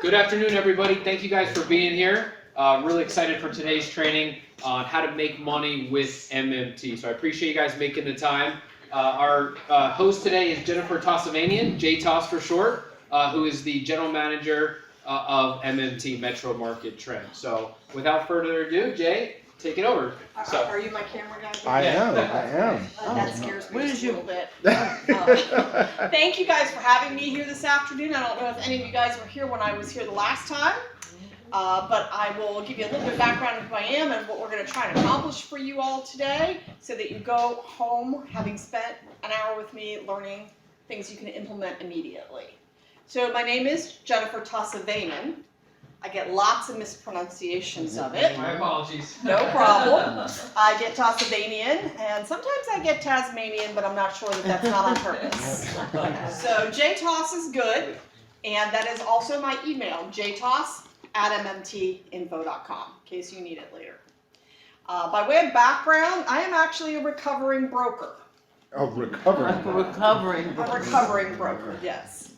Good afternoon, everybody. Thank you guys for being here. Really excited for today's training on how to make money with MMT. So I appreciate you guys making the time. Our host today is Jennifer Tossavainen, J-Toss for short, who is the general manager of MMT, Metro Market Trend. So without further ado, Jay, take it over. Are you my camera guy? I am. That scares me just a little bit. Thank you guys for having me here this afternoon. I don't know if any of you guys were here when I was here the last time, but I will give you a little bit of background of who I am and what we're going to try and accomplish for you all today so that you go home having spent an hour with me learning things you can implement immediately. So my name is Jennifer Tossavainen. I get lots of mispronunciations of it. My apologies. No problem. I get Tossavainian, and sometimes I get Tasmanian, but I'm not sure that that's not on purpose. So JToss is good, and that is also my email, jtoss@mmtinfo.com, in case you need it later. By way of background, I am actually a recovering broker. Oh, recovering. A recovering broker, yes.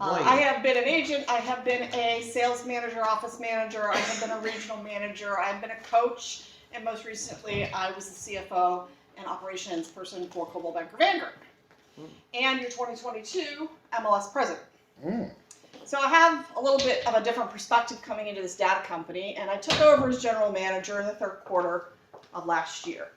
I have been an agent, I have been a sales manager, office manager, I have been a regional manager, I've been a coach, and most recently I was the CFO and operations person for Coldwell Banker Vanguard. And your 2022 MLS president. So I have a little bit of a different perspective coming into this data company, and I took over as general manager in the third quarter of last year.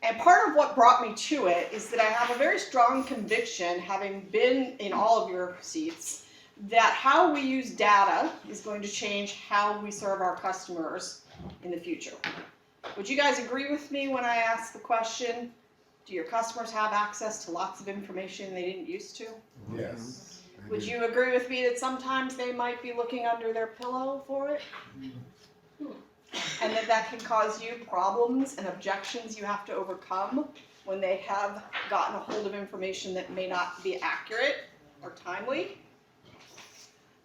And part of what brought me to it is that I have a very strong conviction, having been in all of your seats, that how we use data is going to change how we serve our customers in the future. Would you guys agree with me when I ask the question, do your customers have access to lots of information they didn't used to? Yes. Would you agree with me that sometimes they might be looking under their pillow for it? And that can cause you problems and objections you have to overcome when they have gotten a hold of information that may not be accurate or timely.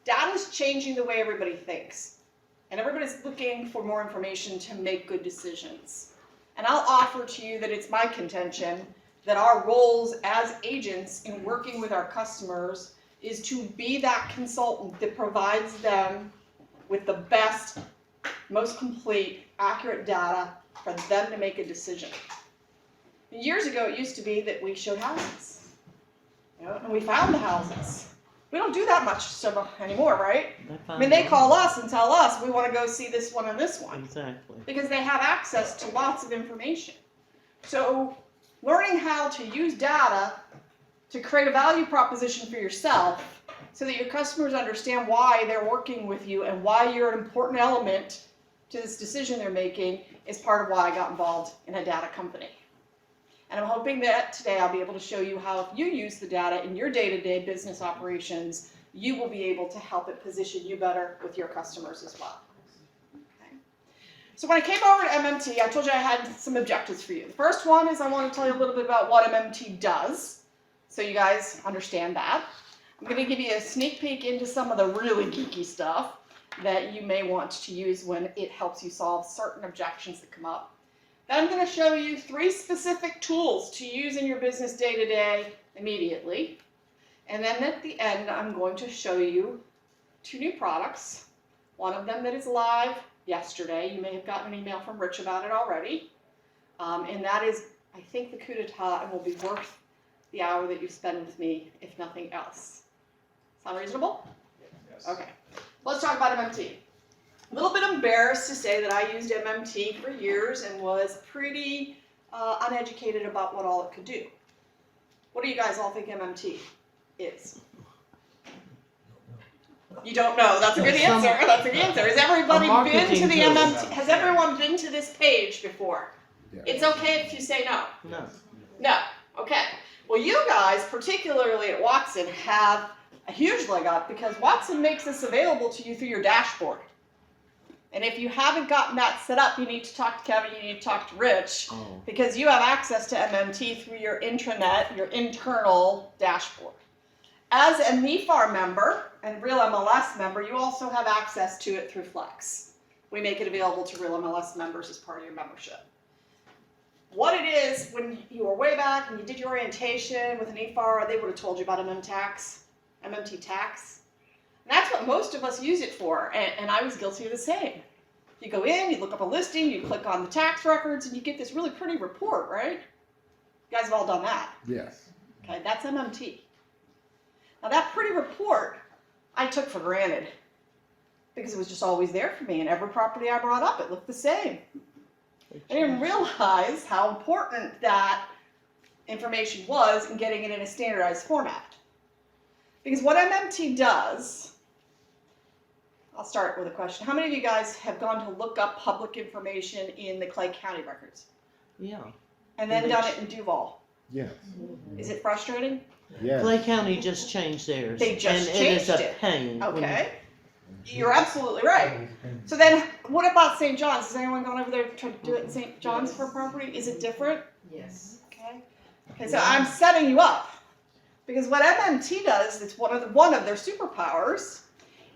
Data is changing the way everybody thinks, and everybody's looking for more information to make good decisions. And I'll offer to you that it's my contention that our roles as agents in working with our customers is to be that consultant that provides them with the best, most complete, accurate data for them to make a decision. Years ago, it used to be that we showed houses, and we found the houses. We don't do that much so anymore, right? I mean, they call us and tell us we want to go see this one and this one. Exactly. Because they have access to lots of information. So learning how to use data to create a value proposition for yourself so that your customers understand why they're working with you and why you're an important element to this decision they're making is part of why I got involved in a data company. And I'm hoping that today I'll be able to show you how if you use the data in your day-to-day business operations, you will be able to help it position you better with your customers as well. Okay. So when I came over to MMT, I told you I had some objectives for you. The first one is I want to tell you a little bit about what MMT does, so you guys understand that. I'm going to give you a sneak peek into some of the really geeky stuff that you may want to use when it helps you solve certain objections that come up. Then I'm going to show you 3 specific tools to use in your business day-to-day immediately. And then at the end, I'm going to show you 2 new products. One of them that is live yesterday. You may have gotten an email from Rich about it already. And that is, I think, the coup d'etat and will be worth the hour that you spend with me, if nothing else. Sound reasonable? Yes. Okay. Let's talk about MMT. A little bit embarrassed to say that I used MMT for years and was pretty uneducated about what all it could do. What do you guys all think MMT is? You don't know. That's a good answer. That's a good answer. Has everybody been to the MMT? Has everyone been to this page before? Yeah. It's okay if you say no. No. No. Okay. Well, you guys, particularly at Watson, have a huge leg up because Watson makes this available to you through your dashboard. And if you haven't gotten that set up, you need to talk to Kevin, you need to talk to Rich, because you have access to MMT through your intranet, your internal dashboard. As a NEFAR member and Real MLS member, you also have access to it through Flex. We make it available to Real MLS members as part of your membership. What it is, when you were way back and you did your orientation with an NEFAR, they would have told you about MMT tax. And that's what most of us use it for, and I was guilty of the same. You go in, you look up a listing, you click on the tax records, and you get this really pretty report, right? You guys have all done that. Yes. Okay, that's MMT. Now that pretty report, I took for granted because it was just always there for me, and every property I brought up, it looked the same. I didn't realize how important that information was in getting it in a standardized format. Because what MMT does, I'll start with a question. How many of you guys have gone to look up public information in the Clay County records? Yeah. And then done it in Duval? Yes. Is it frustrating? Yes. Clay County just changed theirs. They just and it is changed a it. pain. Okay. You're absolutely right. So then, what about St. John's? Has anyone gone over there to try to do it in St. John's for a property? Is it different? Yes. Okay. Okay, so I'm setting you up. Because what MMT does, it's one of their superpowers,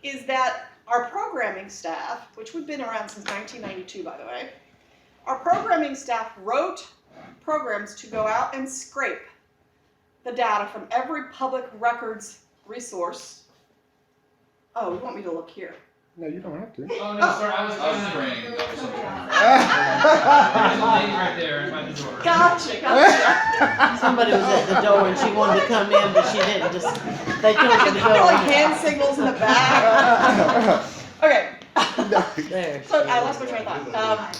is that our programming staff, which we've been around since 1992, by the way, our programming staff wrote programs to go out and scrape the data from every public records resource. Oh, you want me to look here? No, you don't have to. Oh, no, sorry, I was praying. That was something. There's a lady right there by the door. Gotcha. Somebody was at the door and she wanted to come in, but she didn't. They told her to I feel like go. hand signals in the back. Okay. There. So I lost my train of thought.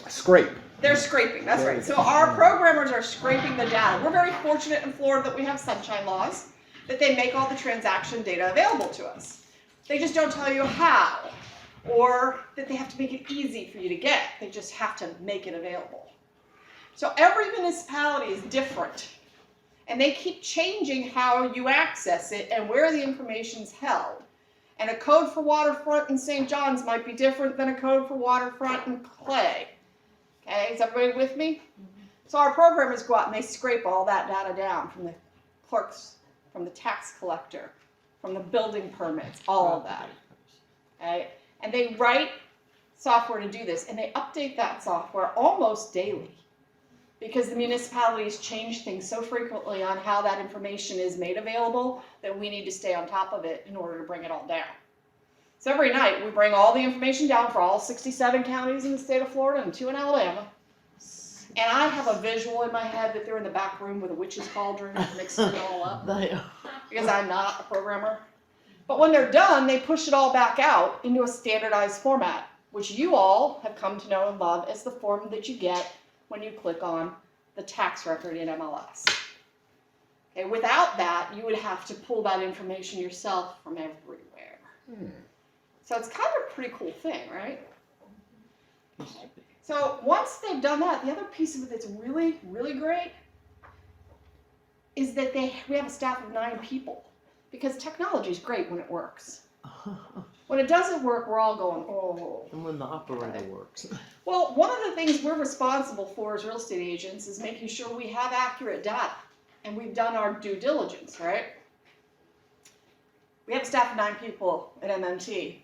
Scrape. They're scraping, that's right. So our programmers are scraping the data. We're very fortunate in Florida that we have sunshine laws, that they make all the transaction data available to us. They just don't tell you how, or that they have to make it easy for you to get. They just have to make it available. So every municipality is different, and they keep changing how you access it and where the information's held. And a code for waterfront in St. John's might be different than a code for waterfront in Clay. Okay, is everybody with me? So our programmers go out and they scrape all that data down from the clerks, from the tax collector, from the building permits, all of that. Okay? And they write software to do this, and they update that software almost daily because the municipalities change things so frequently on how that information is made available that we need to stay on top of it in order to bring it all down. So every night we bring all the information down for all 67 counties in the state of Florida and 2 in Alabama. And I have a visual in my head that they're in the back room with a witch's cauldron mixing it all up They are. because I'm not a programmer. But when they're done, they push it all back out into a standardized format, which you all have come to know and love as the form that you get when you click on the tax record in MLS. Okay, without that, you would have to pull that information yourself from everywhere. So it's kind of a pretty cool thing, right? So once they've done that, the other piece of it that's really, really great is that we have a staff of 9 people. Because technology is great when it works. When it doesn't work, we're all going, oh. And when the operator works. Well, one of the things we're responsible for as real estate agents is making sure we have accurate data. And we've done our due diligence, right? We have a staff of 9 people at MMT.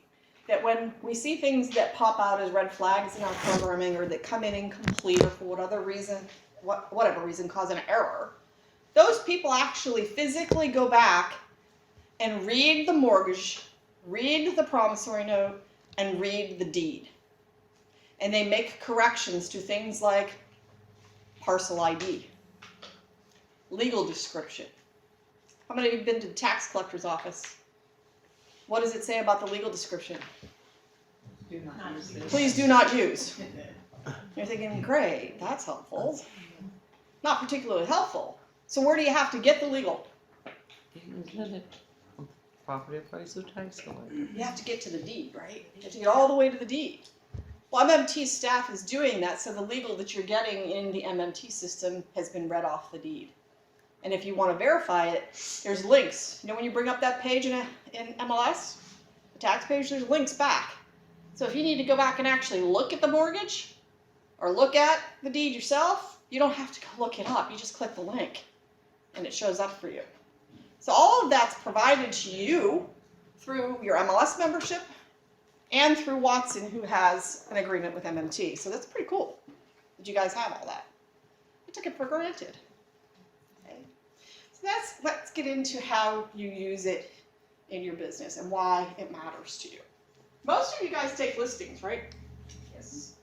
That when we see things that pop out as red flags in our programming or that come in incomplete or for whatever reason cause an error, those people actually physically go back and read the mortgage, read the promissory note, and read the deed. And they make corrections to things like parcel ID, legal description. How many of you have been to the tax collector's office? What does it say about the legal description? Do not use this. Please do not use. You're thinking, great, that's helpful. Not particularly helpful. So where do you have to get the legal? Property appraiser, tax collector. You have to get to the deed, right? You have to get all the way to the deed. Well, MMT staff is doing that, so the legal that you're getting in the MMT system has been read off the deed. And if you want to verify it, there's links. You know when you bring up that page in MLS, the tax page, there's links back. So if you need to go back and actually look at the mortgage or look at the deed yourself, you don't have to go look it up. You just click the link and it shows up for you. So all of that's provided to you through your MLS membership and through Watson, who has an agreement with MMT. So that's pretty cool that you guys have all that. I took it for granted. Okay. So let's get into how you use it in your business and why it matters to you. Most of you guys take listings, right? Yes.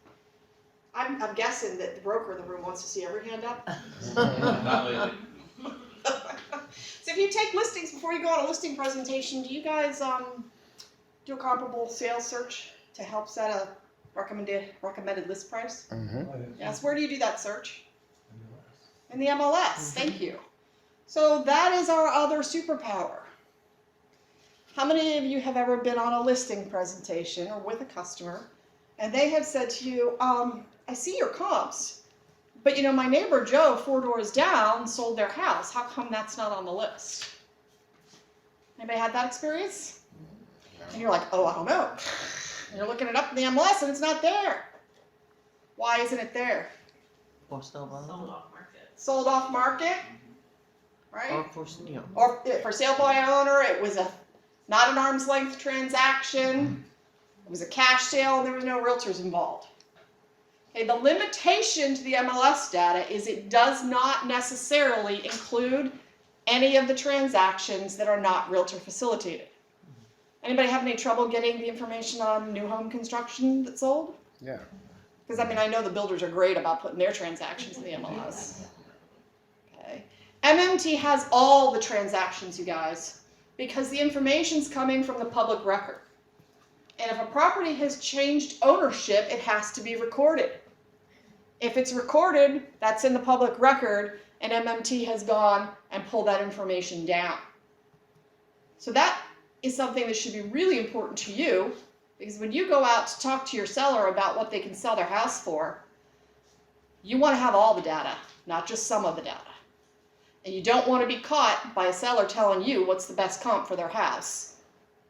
I'm guessing that the broker in the room wants to see every hand up. Not lately. So if you take listings before you go on a listing presentation, do you guys do a comparable sales search to help set a recommended list price? Mm-hmm. Yes. Where do you do that search? In the MLS. Thank you. So that is our other superpower. How many of you have ever been on a listing presentation or with a customer and they have said to you, I see your comps, but you know, my neighbor Joe 4 doors down sold their house. How come that's not on the list? Anybody had that experience? And you're like, oh, I don't know. And you're looking it up in the MLS and it's not there. Why isn't it there? Or still Sold below. off market. Sold off market, right? Or for, you know. Or for sale by owner, it was not an arm's length transaction. It was a cash sale and there was no realtors involved. Okay, the limitation to the MLS data is it does not necessarily include any of the transactions that are not realtor facilitated. Anybody have any trouble getting the information on new home construction that's sold? Yeah. Because I know the builders are great about putting their transactions in the MLS. Okay. MMT has all the transactions, you guys, because the information's coming from the public record. And if a property has changed ownership, it has to be recorded. If it's recorded, that's in the public record, and MMT has gone and pulled that information down. So that is something that should be really important to you, because when you go out to talk to your seller about what they can sell their house for, you want to have all the data, not just some of the data. And you don't want to be caught by a seller telling you what's the best comp for their house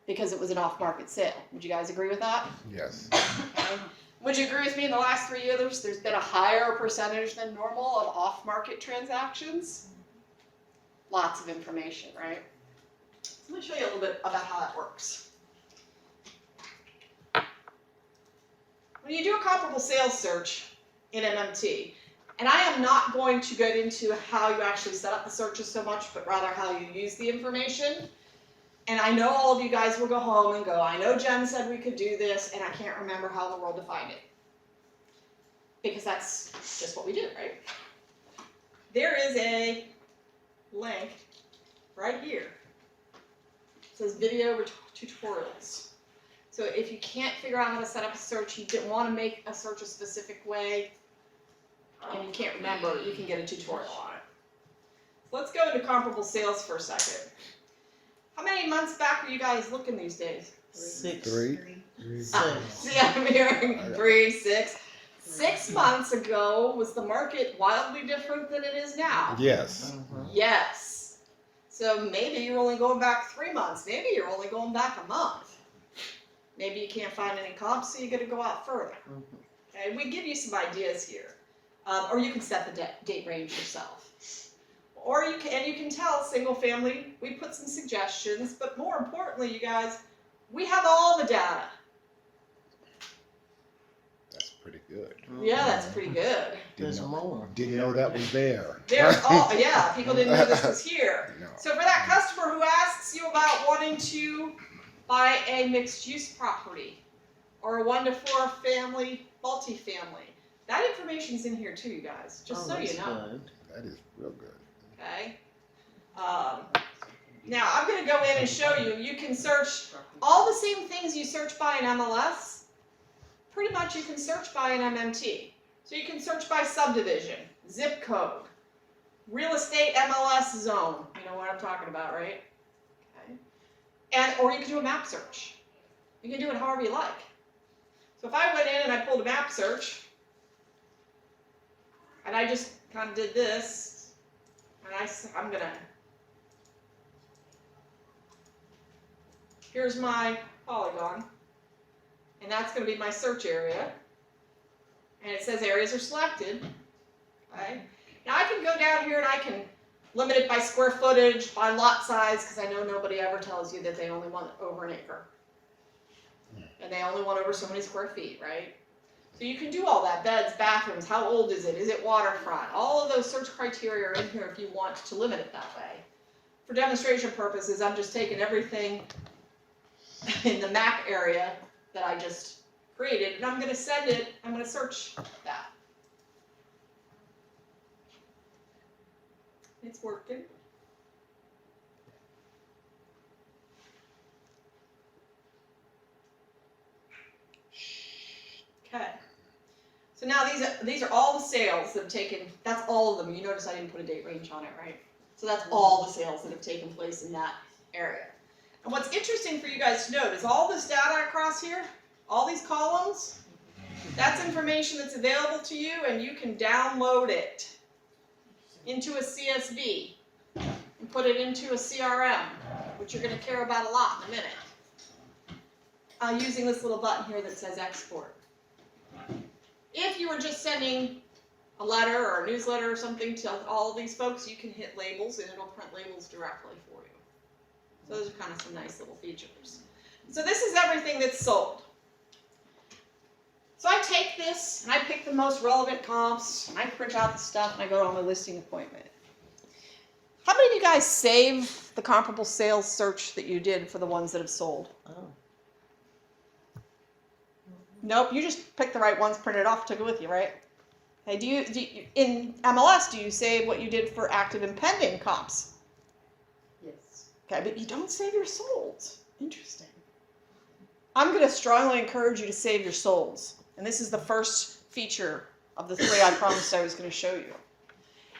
because it was an off-market sale. Would you guys agree with that? Yes. Okay. Would you agree with me in the last 3 years there's been a higher percentage than normal of off-market transactions? Lots of information, right? So let me show you a little bit about how that works. When you do a comparable sales search in MMT, and I am not going to get into how you actually set up the searches so much, but rather how you use the information. And I know all of you guys will go home and go, I know Jen said we could do this, and I can't remember how in the world defined it. Because that's just what we do, right? There is a link right here. It says video tutorials. So if you can't figure out how to set up a search, you didn't want to make a search a specific way, and you can't remember, you can get a tutorial on it. So let's go into comparable sales for a second. How many months back are you guys looking these days? 6. 3. See, I'm hearing 3, 6. 6 months ago, was the market wildly different than it is now? Yes. Yes. So maybe you're only going back 3 months. Maybe you're only going back a month. Maybe you can't find any comps, so you got to go out further. Okay, we give you some ideas here. Or you can set the date range yourself. Or you can tell single family, we put some suggestions, but more importantly, you guys, we have all the data. That's pretty good. Yeah, that's pretty good. There's more. Didn't know that was there. There's all, yeah, people didn't know this was here. No. So for that customer who asks you about wanting to buy a mixed-use property or a 1 to 4 family multifamily, that information's in here too, you guys, just so you know. Good. That is real good. Okay. Now I'm going to go in and show you. You can search all the same things you search by in MLS. Pretty much you can search by an MMT. So you can search by subdivision, zip code, real estate MLS zone. You know what I'm talking about, right? Okay. Or you can do a map search. You can do it however you like. So if I went in and I pulled a map search, and I just kind of did this, and I'm gonna, here's my polygon, and that's gonna be my search area, and it says areas are selected, okay? Now I can go down here and I can limit it by square footage, by lot size, because I know nobody ever tells you that they only want over an acre. And they only want over so many square feet, right? So you can do all that, beds, bathrooms, how old is it waterfront? All of those search criteria are in here if you want to limit it that way. For demonstration purposes, I'm just taking everything in the map area that I just created, and I'm gonna send it, I'm gonna search that. It's working. Okay. So now these are all the sales that have taken, that's all of them. You notice I didn't put a date range on it, right? So that's all the sales that have taken place in that area. And what's interesting for you guys to note is all this data across here, all these columns, that's information that's available to you, and you can download it into a CSV and put it into a CRM, which you're going to care about a lot in a minute, using this little button here that says export. If you were just sending a letter or a newsletter or something to all of these folks, you can hit labels and it'll print labels directly for you. So those are kind of some nice little features. So this is everything that's sold. So I take this and I pick the most relevant comps and I print out the stuff and I go on my listing appointment. How many of you guys save the comparable sales search that you did for the ones that have sold? Oh. Nope, you just picked the right ones, printed it off, took it with you, right? Hey, do you in MLS, do you save what you did for active and pending comps? Yes. Okay, but you don't save your solds. Interesting. I'm going to strongly encourage you to save your solds. And this is the first feature of the 3 I promised I was going to show you.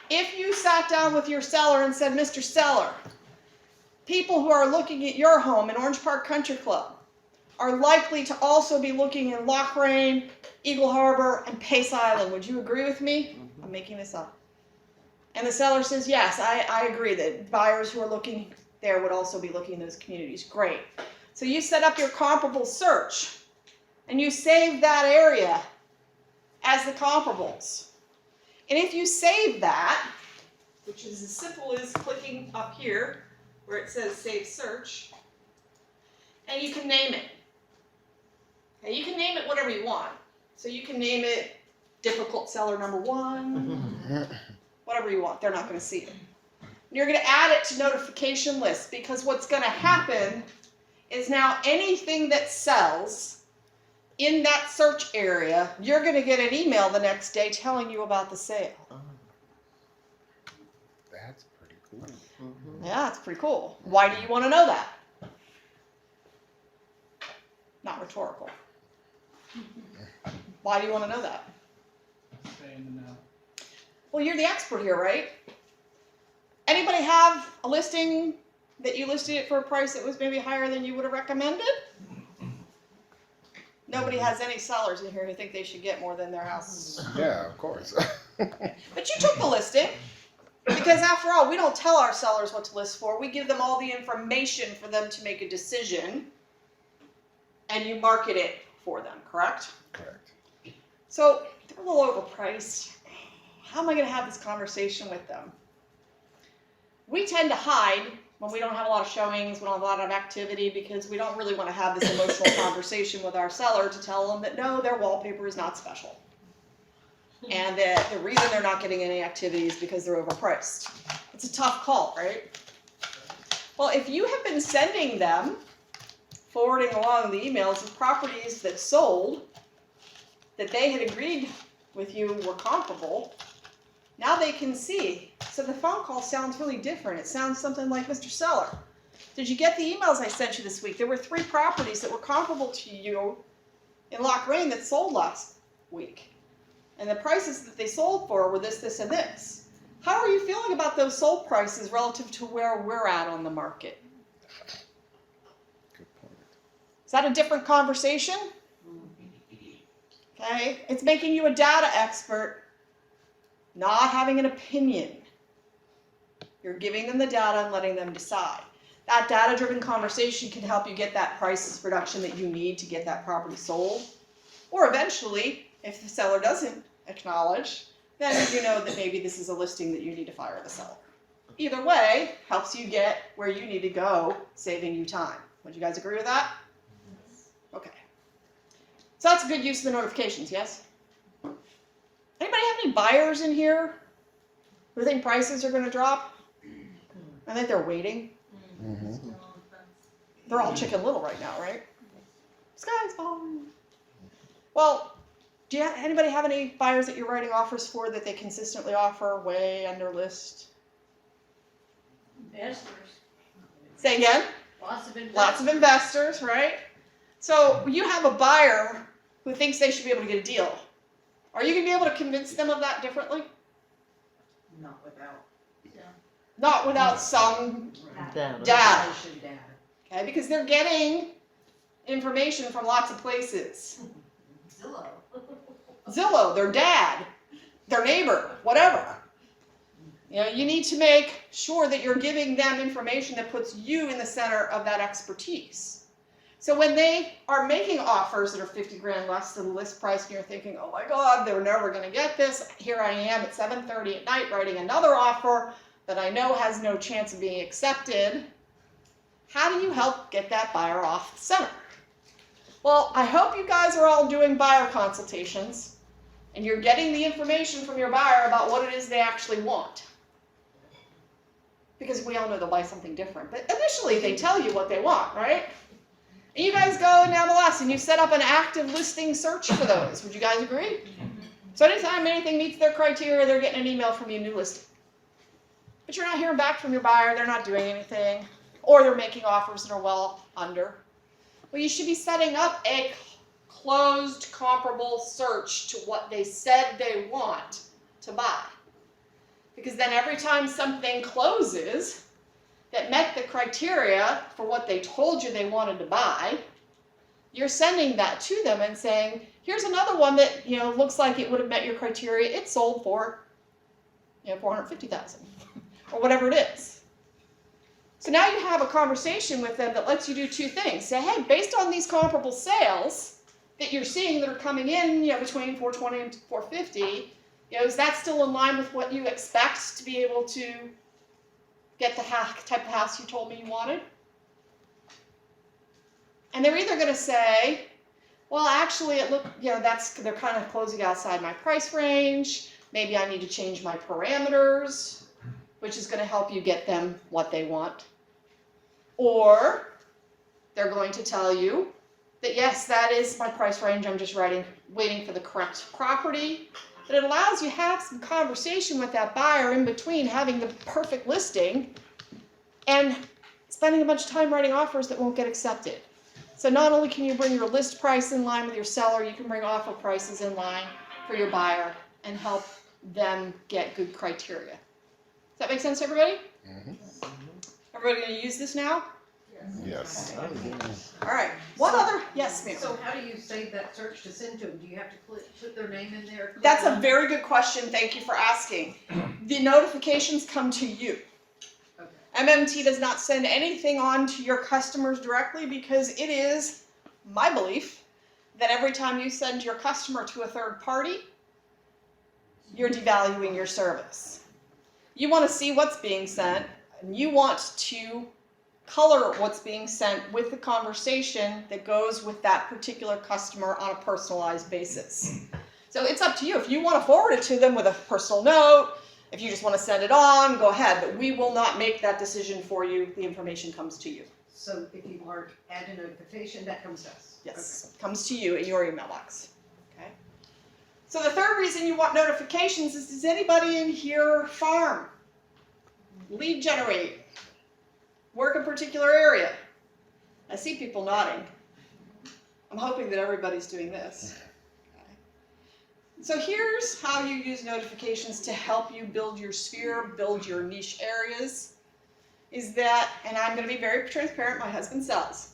If you sat down with your seller and said, Mr. Seller, people who are looking at your home in Orange Park Country Club are likely to also be looking in Lochrain, Eagle Harbor, and Pace Island. Would you agree with me? I'm making this up. And the seller says, yes, I agree that buyers who are looking there would also be looking in those communities. Great. So you set up your comparable search, and you save that area as the comparables. And if you save that, which is as simple as clicking up here where it says Save Search, and you can name it. Okay, you can name it whatever you want. So you can name it Difficult Seller Number 1, whatever you want. They're not going to see it. And you're going to add it to notification lists, because what's going to happen is now anything that sells in that search area, you're going to get an email the next day telling you about the sale. That's pretty cool. Yeah, it's pretty cool. Why do you want to know that? Not rhetorical. Why do you want to know that? Well, you're the expert here, right? Anybody have a listing that you listed it for a price that was maybe higher than you would have recommended? Nobody has any sellers in here who think they should get more than their house. Yeah, of course. But you took the listing, because after all, we don't tell our sellers what to list for. We give them all the information for them to make a decision, and you market it for them, correct? Correct. So they're a little overpriced. How am I going to have this conversation with them? We tend to hide when we don't have a lot of showings, we don't have a lot of activity, because we don't really want to have this emotional conversation with our seller to tell them that no, their wallpaper is not special. And that the reason they're not getting any activity is because they're overpriced. It's a tough call, right? Well, if you have been sending them, forwarding along the emails of properties that sold, that they had agreed with you were comparable, now they can see. So the phone call sounds really different. It sounds something like, Mr. Seller, did you get the emails I sent you this week? There were 3 properties that were comparable to you in Lochrain that sold last week. And the prices that they sold for were this, this, and this. How are you feeling about those sold prices relative to where we're at on the market? Good point. Is that a different conversation? Okay, it's making you a data expert, not having an opinion. You're giving them the data and letting them decide. That data-driven conversation can help you get that price reduction that you need to get that property sold. Or eventually, if the seller doesn't acknowledge, then you know that maybe this is a listing that you need to fire the seller. Either way, helps you get where you need to go, saving you time. Would you guys agree with that? Okay. So that's a good use of the notifications, yes? Anybody have any buyers in here who think prices are going to drop? I think they're waiting. Mm-hmm. They're all Chicken Little right now, right? Sky's falling. Well, anybody have any buyers that you're writing offers for that they consistently offer way under list? Investors. Say again? Lots of investors. Lots of investors, right? So you have a buyer who thinks they should be able to get a deal. Are you going to be able to convince them of that differently? Not without. Not without some Data. data, Information data. okay? Because they're getting information from lots of places. Zillow. Zillow, their dad, their neighbor, whatever. You know, you need to make sure that you're giving them information that puts you in the center of that expertise. So when they are making offers that are 50 grand less than the list price and you're thinking, oh my God, they're never gonna get this. Here I am at 7:30 at night writing another offer that I know has no chance of being accepted. How do you help get that buyer off the center? Well, I hope you guys are all doing buyer consultations and you're getting the information from your buyer about what it is they actually want. Because we all know they'll buy something different. But initially they tell you what they want, right? And you guys go in MLS and you set up an active listing search for those. Would you guys agree? So anytime anything meets their criteria, they're getting an email from you, new listing. But you're not hearing back from your buyer, they're not doing anything, or they're making offers that are well under. Well, you should be setting up a closed comparable search to what they said they want to buy. Because then every time something closes that met the criteria for what they told you they wanted to buy, you're sending that to them and saying, here's another one that, you know, looks like it would have met your criteria. It sold for, you know, $450,000 or whatever it is. So now you have a conversation with them that lets you do two things. Say, hey, based on these comparable sales that you're seeing that are coming in, you know, between 420 and 450, you know, is that still in line with what you expect to be able to get the type of house you told me you wanted? And they're either going to say, well, actually, they're kind of closing outside my price range. Maybe I need to change my parameters, which is going to help you get them what they want. Or they're going to tell you that, yes, that is my price range. I'm just waiting for the correct property. But it allows you to have some conversation with that buyer in between having the perfect listing and spending a bunch of time writing offers that won't get accepted. So not only can you bring your list price in line with your seller, you can bring offer prices in line for your buyer and help them get good criteria. Does that make sense to everybody? Mhm. Everybody gonna use this now? Yes. All right. What other? Yes, ma'am. So how do you save that search to send to them? Do you have to put their name in there? That's a very good question. Thank you for asking. The notifications come to you. Okay. MMT does not send anything on to your customers directly because it is my belief that every time you send your customer to a third party, you're devaluing your service. You want to see what's being sent, and you want to color what's being sent with the conversation that goes with that particular customer on a personalized basis. So it's up to you. If you want to forward it to them with a personal note, if you just want to send it on, go ahead. But we will not make that decision for you. The information comes to you. So if you mark add a notification, that comes to us? Yes, it comes to you in your email box. Okay. So the third reason you want notifications is, does anybody in here farm? Lead generate? Work a particular area? I see people nodding. I'm hoping that everybody's doing this. Okay. So here's how you use notifications to help you build your sphere, build your niche areas. Is that, and I'm going to be very transparent, my husband sells.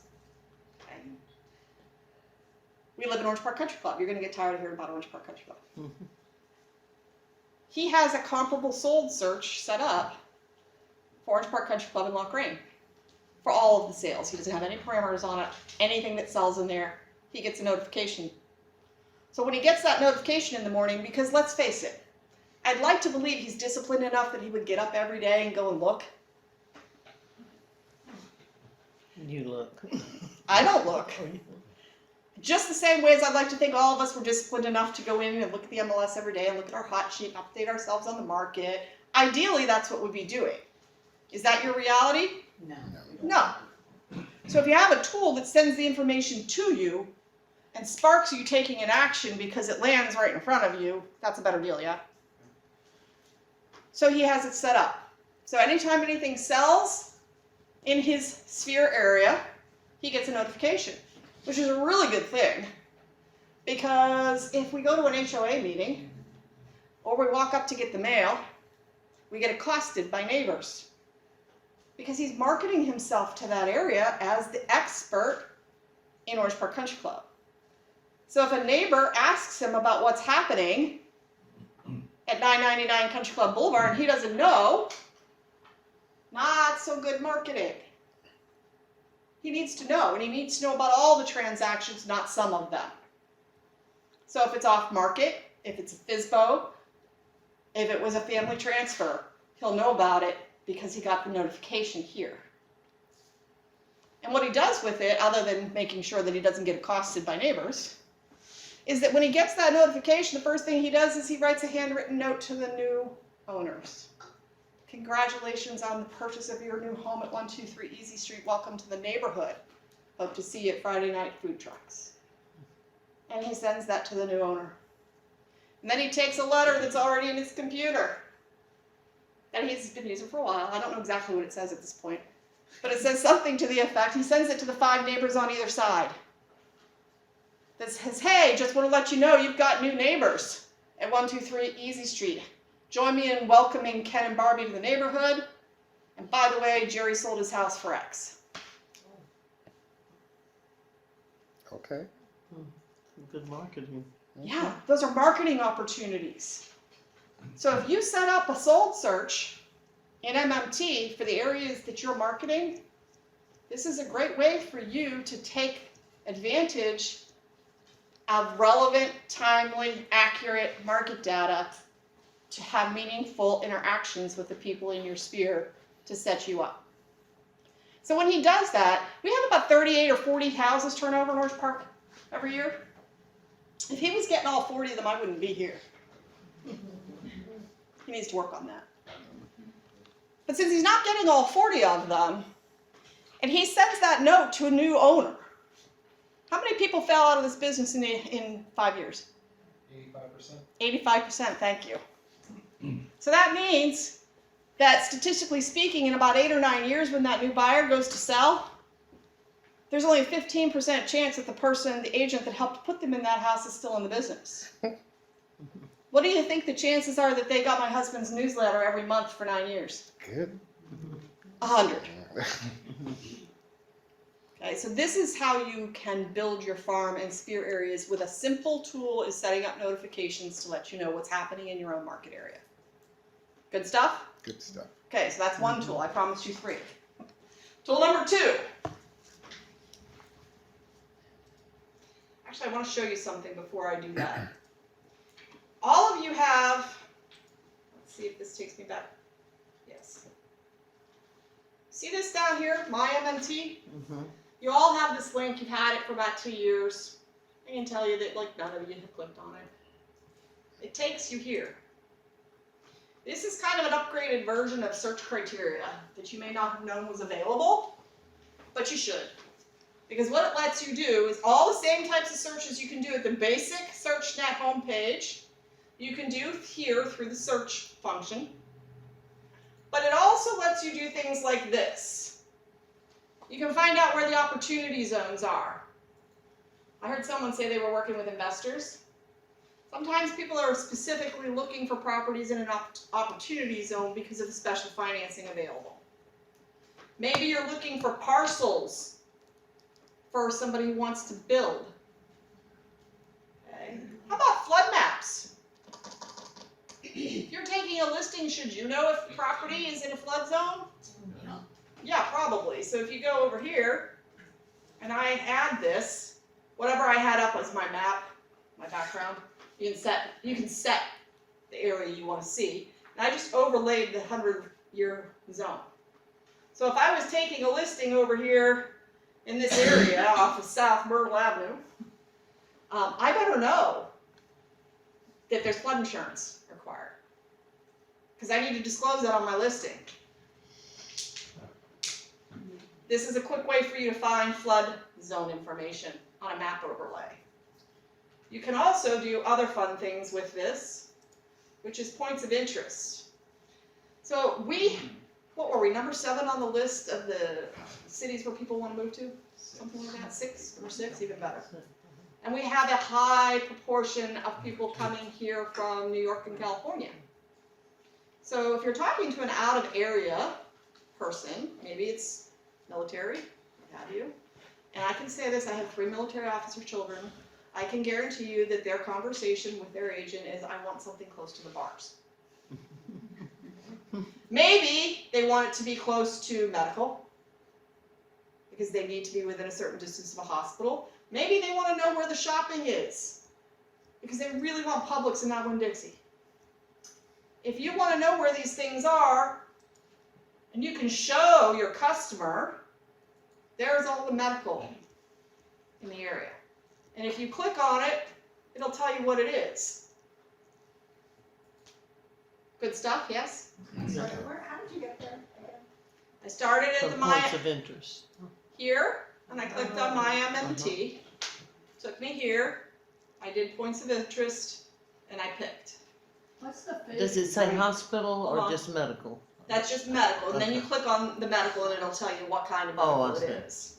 Okay. We live in Orange Park Country Club. You're going to get tired of hearing about Orange Park Country Club. Mhm. He has a comparable sold search set up for Orange Park Country Club in Loch Rain for all of the sales. He doesn't have any parameters on it. Anything that sells in there, he gets a notification. So when he gets that notification in the morning, because let's face it, I'd like to believe he's disciplined enough that he would get up every day and go and look. You look. I don't look. Just the same way as I'd like to think all of us were disciplined enough to go in and look at the MLS every day and look at our hot sheet and update ourselves on the market. Ideally, that's what we'd be doing. Is that your reality? No. No. So if you have a tool that sends the information to you and sparks you taking an action because it lands right in front of you, that's a better deal, yeah? So he has it set up. So anytime anything sells in his sphere area, he gets a notification, which is a really good thing. Because if we go to an HOA meeting, or we walk up to get the mail, we get accosted by neighbors. Because he's marketing himself to that area as the expert in Orange Park Country Club. So if a neighbor asks him about what's happening at 999 Country Club Boulevard and he doesn't know, not so good marketing. He needs to know, and he needs to know about all the transactions, not some of them. So if it's off market, if it's a FSBO, if it was a family transfer, he'll know about it because he got the notification here. And what he does with it, other than making sure that he doesn't get accosted by neighbors, is that when he gets that notification, the first thing he does is he writes a handwritten note to the new owners. Congratulations on the purchase of your new home at 123 Easy Street. Welcome to the neighborhood. Hope to see you at Friday night food trucks. And he sends that to the new owner. And then he takes a letter that's already in his computer that he's been using for a while. I don't know exactly what it says at this point, but it says something to the effect, he sends it to the 5 neighbors on either side. That says, hey, just want to let you know you've got new neighbors at 123 Easy Street. Join me in welcoming Ken and Barbie to the neighborhood. And by the way, Jerry sold his house for X. Okay. Good marketing. Yeah, those are marketing opportunities. So if you set up a sold search in MMT for the areas that you're marketing, this is a great way for you to take advantage of relevant, timely, accurate market data to have meaningful interactions with the people in your sphere to set you up. So when he does that, we have about 38 or 40 houses turnover in Orange Park every year. If he was getting all 40 of them, I wouldn't be here. He needs to work on that. But since he's not getting all 40 of them, and he sends that note to a new owner, how many people fell out of this business in 5 years? 85%. 85%, thank you. So that means that statistically speaking, in about 8 or 9 years when that new buyer goes to sell, there's only a 15% chance that the agent that helped put them in that house is still in the business. What do you think the chances are that they got my husband's newsletter every month for 9 years? Good. 100. Okay, so this is how you can build your farm and sphere areas with a simple tool is setting up notifications to let you know what's happening in your own market area. Good stuff? Good stuff. Okay, so that's one tool. I promised you 3. Tool number 2. Actually, I want to show you something before I do that. All of you have, let's see if this takes me back. Yes. See this down here, my MMT? Mm-hmm. You all have this link. You've had it for about 2 years. I can tell you that like none of you have clicked on it. It takes you here. This is kind of an upgraded version of search criteria that you may not have known was available, but you should. Because what it lets you do is all the same types of searches you can do at the basic SearchNet homepage, you can do here through the search function. But it also lets you do things like this. You can find out where the opportunity zones are. I heard someone say they were working with investors. Sometimes people are specifically looking for properties in an opportunity zone because of the special financing available. Maybe you're looking for parcels for somebody who wants to build. Okay. How about flood maps? If you're taking a listing, should you know if the property is in a flood zone? Yeah, probably. So if you go over here and I add this, whatever I had up as my map, my background, you can set the area you want to see. And I just overlaid the 100-year zone. So if I was taking a listing over here in this area off of South Myrtle Avenue, I better know that there's flood insurance required. Because I need to disclose that on my listing. This is a quick way for you to find flood zone information on a map overlay. You can also do other fun things with this, which is points of interest. So what were we, number 7 on the list of the cities where people want to move to? Something like that, 6, number 6, even better. And we have a high proportion of people coming here from New York and California. So if you're talking to an out of area person, maybe it's military, what have you, and I can say this, I have 3 military officer children, I can guarantee you that their conversation with their agent is, I want something close to the bars. Maybe they want it to be close to medical, because they need to be within a certain distance of a hospital. Maybe they want to know where the shopping is, because they really want Publix and not Winn-Dixie. If you want to know where these things are, and you can show your customer, there's all the medical in the area. And if you click on it, it'll tell you what it is. Good stuff, yes? How did you get there? I started at the From My points of interest. here, and I clicked on My MMT. Took me here. I did points of interest, and I picked. What's the food? Does it say hospital Hold or on. just medical? That's just medical, and then you Okay. click on the medical, and it'll tell you what kind of Oh, medical I it see. is.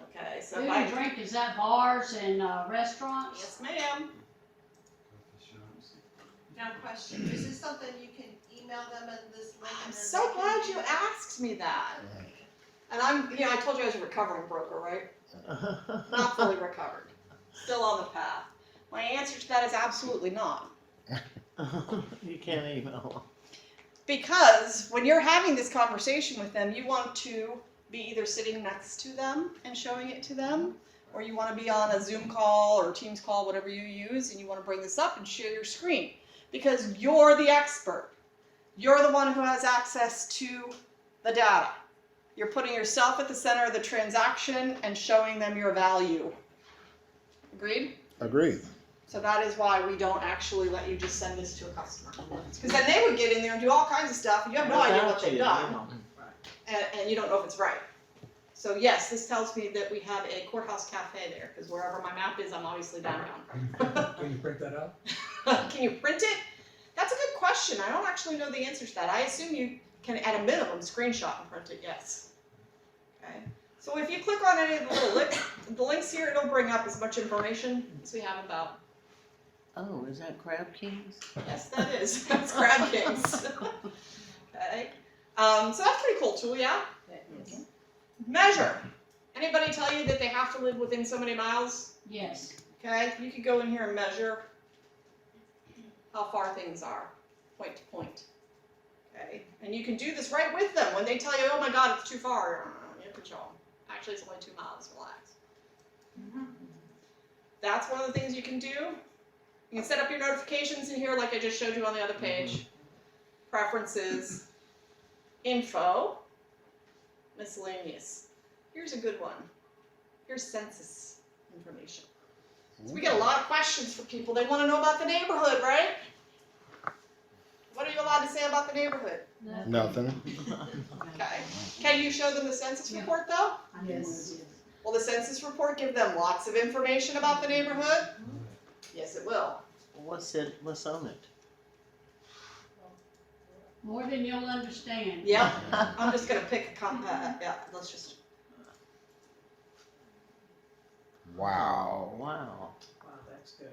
Okay, so Food if and I, drink, is that bars and restaurants? yes ma'am. Now, question, is this something you can email them in this link? I'm and then so they can glad do you it? asked me that. And I told you I was a recovering broker, right? Not fully recovered. Still on the path. My answer to that is absolutely not. You can't email Because when you're having this conversation with them, you want to be either sitting next to them and showing it to them, or you want to be on a Zoom call or Teams call, whatever you use, and you want to bring this up and share your screen. Because you're the expert. You're the one who has access to the data. You're putting yourself at the center of the transaction and showing them your value. Agreed? Agreed. So that is why we don't actually let you just send this to a customer. Because then they would get in there and do all kinds of stuff, and you have no idea what they've done, and you don't know if it's right. So yes, this tells me that we have a courthouse cafe there, because wherever my map is, I'm obviously downtown. Can you print that out? Can you print it? That's a good question. I don't actually know the answer to that. I assume you can, at a minimum, screenshot and print it, yes. Okay. So if you click on any of the little links here, it'll bring up as much information as we have about. Oh, is that Crab Kings? Yes, that is. That's Crab Kings. Okay. So that's a pretty cool tool, yeah? Yes. Measure. Anybody tell you that they have to live within so many miles? Yes. Okay, you could go in here and measure how far things are, point to point. Okay, and you can do this right with them. When they tell you, oh my God, it's too far, you have to show them. Actually, it's only 2 miles, relax. That's one of the things you can do. You can set up your notifications in here like I just showed you on the other page. Preferences, info, miscellaneous. Here's a good one. Here's census information. So we get a lot of questions from people. They want to know about the neighborhood, right? What are you allowed to say about the neighborhood? Nothing. Okay. Can you show them the census report though? Yes. Will the census report give them lots of information about the neighborhood? Yes, it will. What's on it? More than you'll understand. Yep. I'm just gonna pick a yeah, let's just. Wow. Wow. Wow, that's good.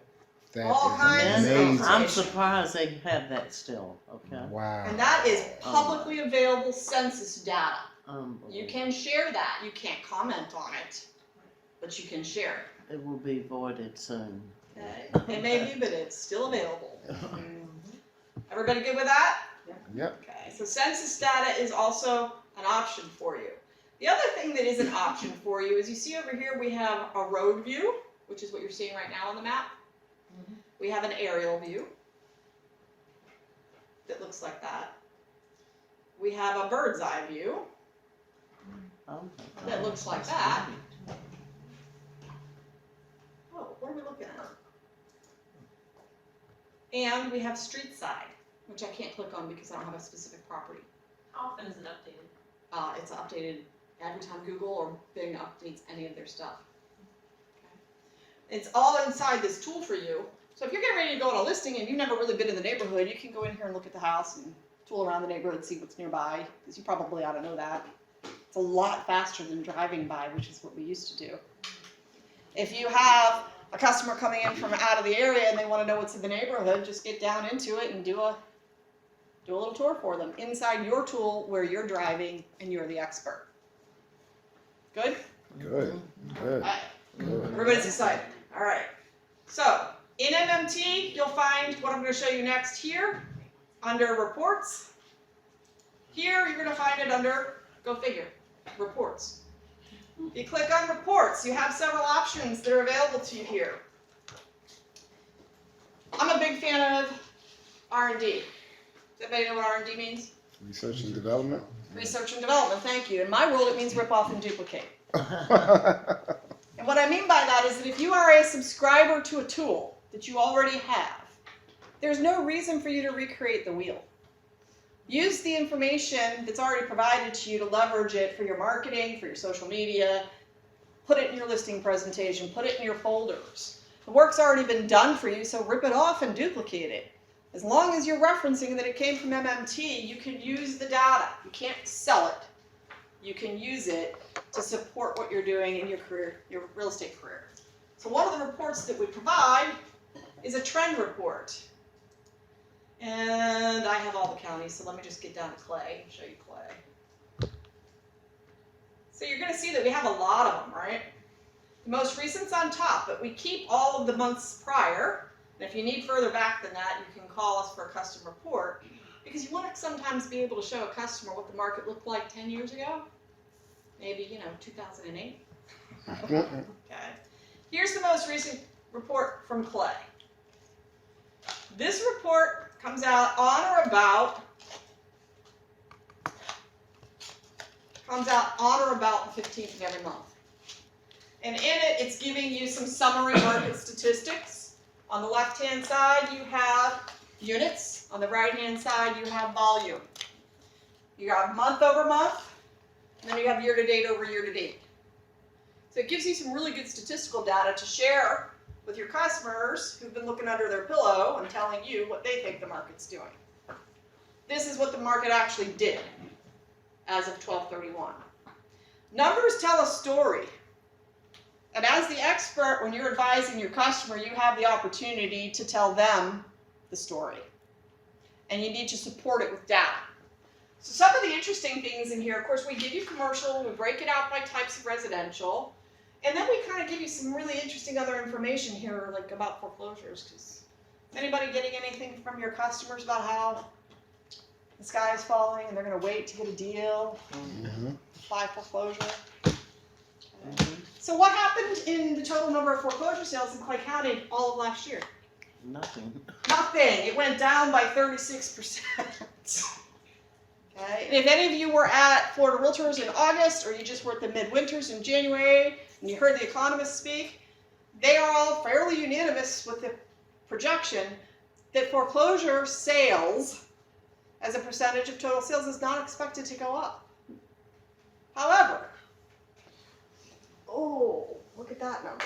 That All is kinds of amazing. I'm surprised they have that still, okay? Wow. And that is publicly available census data. You Unbelievable. can share that. You can't comment on it, but you can share it. It will be voided soon. Okay. It may be, but it's still available. Everybody good with that? Yep. Okay, so census data is also an option for you. The other thing that is an option for you is you see over here we have a road view, which is what you're seeing right now on the map. We have an aerial view that looks like that. We have a bird's eye view that looks like that. Oh, what are we looking at? And we have street side, which I can't click on because I don't have a specific property. How often is it updated? It's updated every time Google or Bing updates any of their stuff. Okay. It's all inside this tool for you. So if you're getting ready to go on a listing and you've never really been in the neighborhood, you can go in here and look at the house and tool around the neighborhood, see what's nearby, because you probably ought to know that. It's a lot faster than driving by, which is what we used to do. If you have a customer coming in from out of the area and they want to know what's in the neighborhood, just get down into it and do a little tour for them inside your tool where you're driving and you're the expert. Good? Good. Good. Good. Everybody's excited. All right. So in MMT, you'll find what I'm going to show you next here under reports. Here, you're going to find it under, go figure, reports. If you click on reports, you have several options that are available to you here. I'm a big fan of R&D. Does anybody know what R&D means? Research and development. Research and development, thank you. In my world, it means rip off and duplicate. And what I mean by that is that if you are a subscriber to a tool that you already have, there's no reason for you to recreate the wheel. Use the information that's already provided to you to leverage it for your marketing, for your social media, put it in your listing presentation, put it in your folders. The work's already been done for you, so rip it off and duplicate it. As long as you're referencing that it came from MMT, you can use the data. You can't sell it. You can use it to support what you're doing in your career, your real estate career. So one of the reports that we provide is a trend report. And I have all the counties, so let me just get down to Clay and show you Clay. So you're going to see that we have a lot of them, right? The most recent's on top, but we keep all of the months prior. And if you need further back than that, you can call us for a custom report, because you want to sometimes be able to show a customer what the market looked like 10 years ago. Maybe, 2008. Okay. Here's the most recent report from Clay. This report comes out on or about the 15th of every month. And in it, it's giving you some summary market statistics. On the left-hand side, you have units. On the right-hand side, you have volume. You got month over month, and then you have year-to-date over year-to-date. So it gives you some really good statistical data to share with your customers who've been looking under their pillow and telling you what they think the market's doing. This is what the market actually did as of 12/31. Numbers tell a story. And as the expert, when you're advising your customer, you have the opportunity to tell them the story. And you need to support it with data. So some of the interesting things in here, of course, we give you commercial, we break it out by types of residential, and then we kind of give you some really interesting other information here, like about foreclosures. Because anybody getting anything from your customers about how the sky is falling and they're going to wait to get a deal, apply foreclosure? So what happened in the total number of foreclosure sales in Clay County all of last year? Nothing. Nothing. It went down by 36%. Okay. And if any of you were at Florida Realtors in August, or you just were at the midwinters in January, and you heard the economists speak, they are all fairly unanimous with the projection that foreclosure sales as a percentage of total sales is not expected to go up. However, look at that number.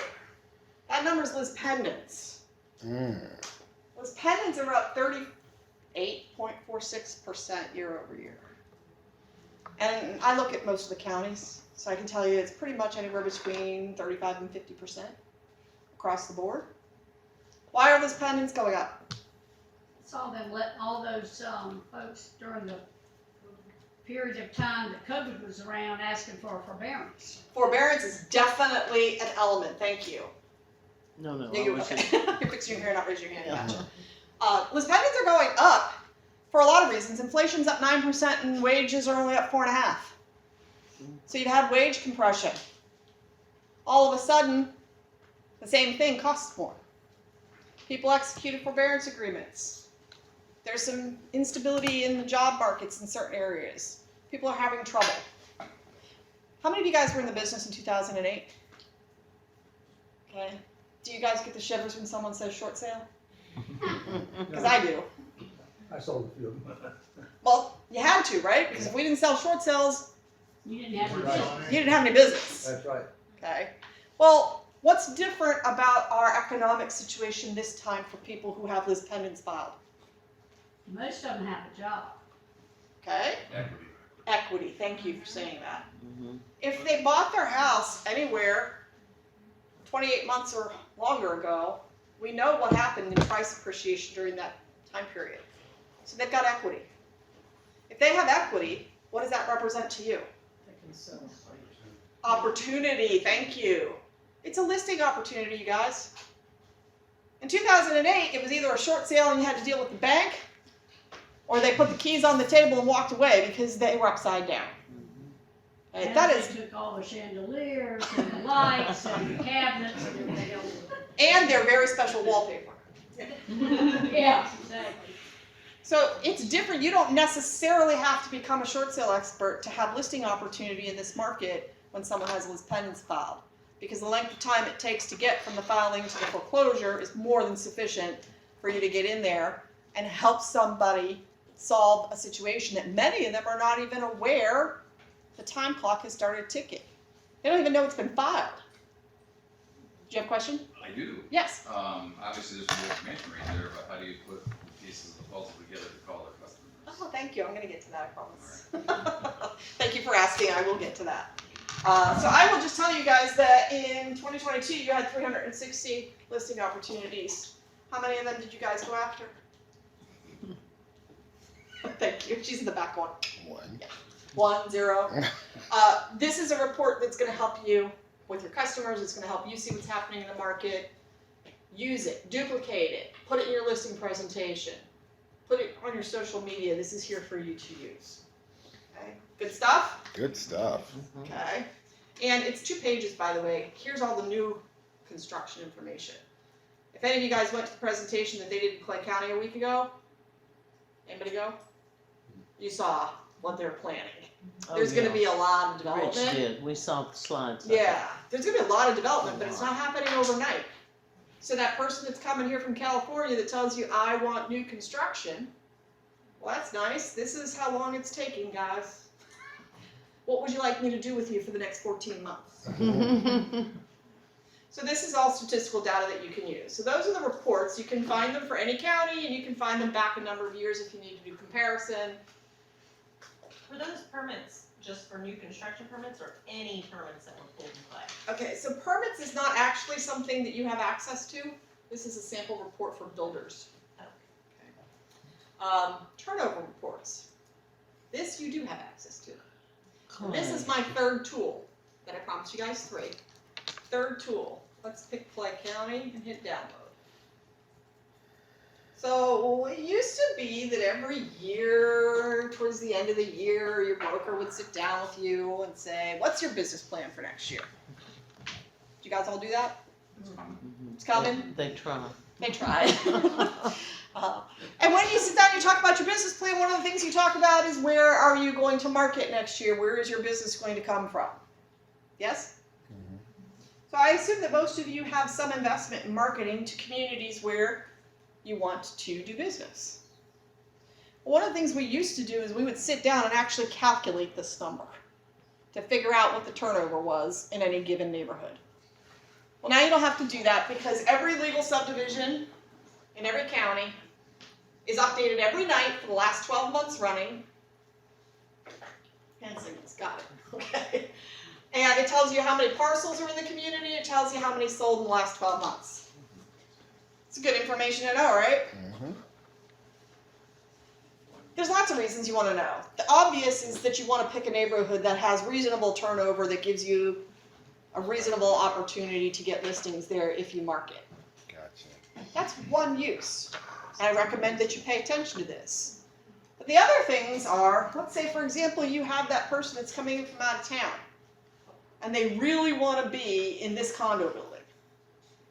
That number is Liz Pendants. Liz Pendants are up 38.46% year over year. And I look at most of the counties, so I can tell you it's pretty much anywhere between 35 and 50% across the board. Why are Liz Pendants going up? Saw them let all those folks during the period of time that COVID was around asking for a forbearance. Forbearance is definitely an element. Thank you. No, I You, was okay. just- You're fixing your hair, not raising your hand. Gotcha. Liz Pendants are going up for a lot of reasons. Inflation's up 9% and wages are only up 4.5%. So you've had wage compression. All of a sudden, the same thing costs more. People executed forbearance agreements. There's some instability in the job markets in certain areas. People are having trouble. How many of you guys were in the business in 2008? Okay. Do you guys get the shivers when someone says short sale? Because I do. I sold a few of them. Well, you had to, right? Because if we didn't sell short sales, You didn't have any Right. business. You didn't have any business. That's right. Okay. Well, what's different about our economic situation this time for people who have list pendants filed? Most of them have a job. Okay. Equity. Equity. Thank you for saying that. Mhm. If they bought their house anywhere 28 months or longer ago, we know what happened in price appreciation during that time period. So they've got equity. If they have equity, what does that represent to you? They can sell. Opportunity, thank you. It's a listing opportunity, you guys. In 2008, it was either a short sale and you had to deal with the bank, or they put the keys on the table and walked away because they were upside down. Okay, And that they is, took all the chandeliers and the lights and the cabinets and everything else. and they're very special wallpaper. Yeah, exactly. So it's different. You don't necessarily have to become a short sale expert to have listing opportunity in this market when someone has a list pendants filed, because the length of time it takes to get from the filing to the foreclosure is more than sufficient for you to get in there and help somebody solve a situation that many of them are not even aware the time clock has started ticking. They don't even know it's been filed. Do you have a question? I do. Yes. Obviously there's more information right there, but how do you put pieces of the puzzle together to call their customers? Oh, thank you. I'm going to get to that, I promise. Thank you for asking. I will get to that. So I will just tell you guys that in 2022, you had 360 listing opportunities. How many of them did you guys go after? Thank you. She's in the back one. 1, 0. This is a report that's going to help you with your customers. It's going to help you see what's happening in the market. Use it, duplicate it, put it in your listing presentation, put it on your social media. This is here for you to use. Okay, good stuff? Good stuff. Okay. And it's 2 pages, by the way. Here's all the new construction information. If any of you guys went to the presentation that they did in Clay County a week ago, anybody go? You saw what they're planning. There's going to be a lot of Rich development. did, we saw the slides. Yeah, there's going to be a lot of development, but it's not happening overnight. So that person that's coming here from California that tells you, I want new construction, well, that's nice. This is how long it's taking, guys. What would you like me to do with you for the next 14 months? So this is all statistical data that you can use. So those are the reports. You can find them for any county, and you can find them back a number of years if you need to do comparison. Were those permits just for new construction permits or any permits that were pulled in play? Okay, so permits is not actually something that you have access to. This is a sample report for builders. Okay. Turnover reports. This you do have access to. And this is my third tool that I promised you guys 3. Third tool. Let's pick Clay County and hit download. So it used to be that every year, towards the end of the year, your broker would sit down with you and say, what's your business plan for next year? Do you guys all do that? It's coming? They try. They try. And when you sit down and you talk about your business plan, one of the things you talk about is where are you going to market next year? Where is your business going to come from? Yes? So I assume that most of you have some investment in marketing to communities where you want to do business. One of the things we used to do is we would sit down and actually calculate this number to figure out what the turnover was in any given neighborhood. Well, now you don't have to do that because every legal subdivision in every county is updated every night for the last 12 months running. Hand signals, got it. Okay. And it tells you how many parcels are in the community. It tells you how many sold in the last 12 months. It's good information to know, right? There's lots of reasons you want to know. The obvious is that you want to pick a neighborhood that has reasonable turnover that gives you a reasonable opportunity to get listings there if you market. Gotcha. That's one use. And I recommend that you pay attention to this. But the other things are, let's say for example, you have that person that's coming in from out of town and they really want to be in this condo building.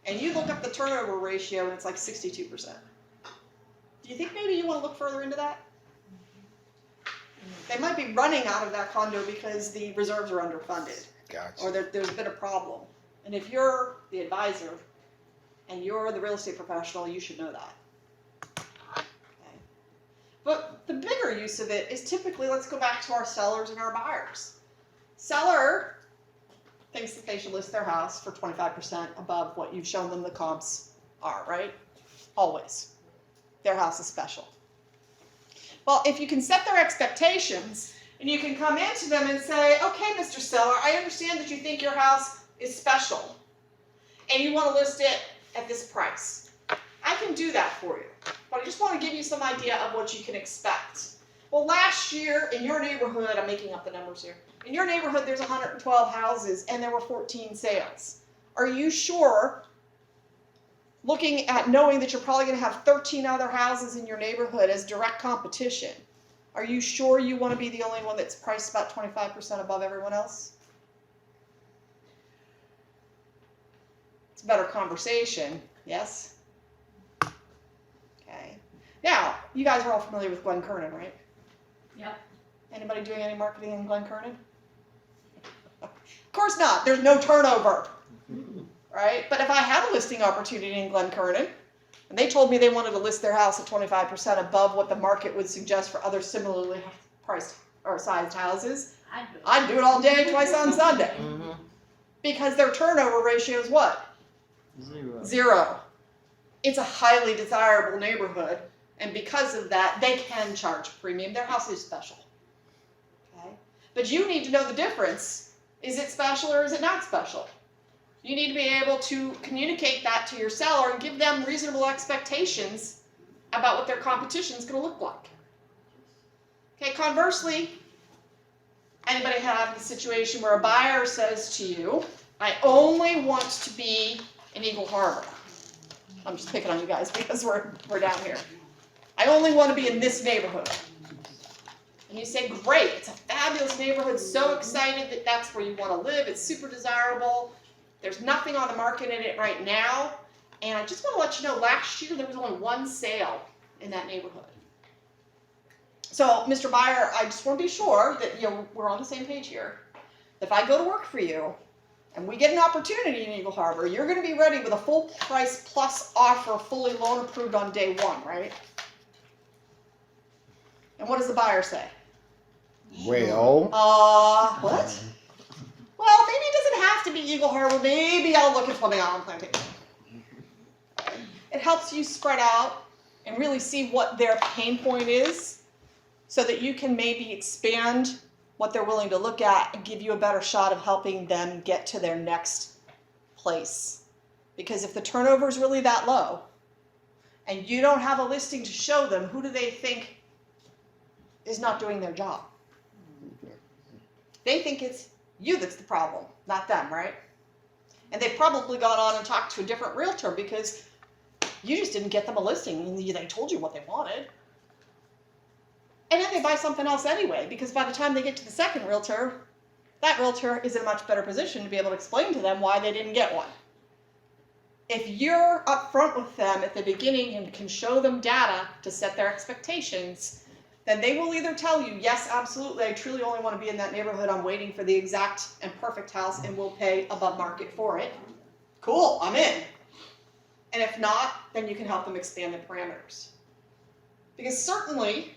And you look up the turnover ratio and it's like 62%. Do you think maybe you want to look further into that? They might be running out of that condo because the reserves are underfunded. Gotcha. Or there's been a problem. And if you're the advisor and you're the real estate professional, you should know that. Okay. But the bigger use of it is typically, let's go back to our sellers and our buyers. Seller thinks that they should list their house for 25% above what you've shown them the comps are, right? Always. Their house is special. Well, if you can set their expectations and you can come into them and say, okay, Mr. Seller, I understand that you think your house is special and you want to list it at this price. I can do that for you, but I just want to give you some idea of what you can expect. Well, last year in your neighborhood, I'm making up the numbers here, in your neighborhood there's 112 houses and there were 14 sales. Are you sure, looking at knowing that you're probably going to have 13 other houses in your neighborhood as direct competition, are you sure you want to be the only one that's priced about 25% above everyone else? It's a better conversation, yes? Okay. Now, you guys are all familiar with Glen Kernan, right? Yep. Anybody doing any marketing in Glen Kernan? Of course not. There's no turnover, right? But if I had a listing opportunity in Glen Kernan, and they told me they wanted to list their house at 25% above what the market would suggest for other similarly priced or sized houses, I'd do it all day, twice on Sunday. Mm-hmm. Because their turnover ratio is what? 0. It's a highly desirable neighborhood, and because of that, they can charge premium. Their house is special. Okay? But you need to know the difference. Is it special or is it not special? You need to be able to communicate that to your seller and give them reasonable expectations about what their competition is going to look like. Okay, conversely, anybody have the situation where a buyer says to you, I only want to be in Eagle Harbor. I'm just picking on you guys because we're down here. I only want to be in this neighborhood. And you say, great, it's a fabulous neighborhood, so excited that that's where you want to live, it's super desirable. There's nothing on the market in it right now. And I just want to let you know, last year there was only one sale in that neighborhood. So, Mr. Buyer, I just want to be sure that we're on the same page here. If I go to work for you and we get an opportunity in Eagle Harbor, you're going to be ready with a full price plus offer, fully loan approved on day one, right? And what does the buyer say? Well, What? Well, maybe it doesn't have to be Eagle Harbor. Maybe I'll look at Fleming Island Plantation. It helps you spread out and really see what their pain point is so that you can maybe expand what they're willing to look at and give you a better shot of helping them get to their next place. Because if the turnover is really that low and you don't have a listing to show them, who do they think is not doing their job? They think it's you that's the problem, not them, right? And they've probably gone on and talked to a different realtor because you just didn't get them a listing and they told you what they wanted. And then they buy something else anyway, because by the time they get to the second realtor, that realtor is in a much better position to be able to explain to them why they didn't get one. If you're upfront with them at the beginning and can show them data to set their expectations, then they will either tell you, yes, absolutely, I truly only want to be in that neighborhood, I'm waiting for the exact and perfect house and we'll pay above market for it. Cool, I'm in. And if not, then you can help them expand the parameters. Because certainly,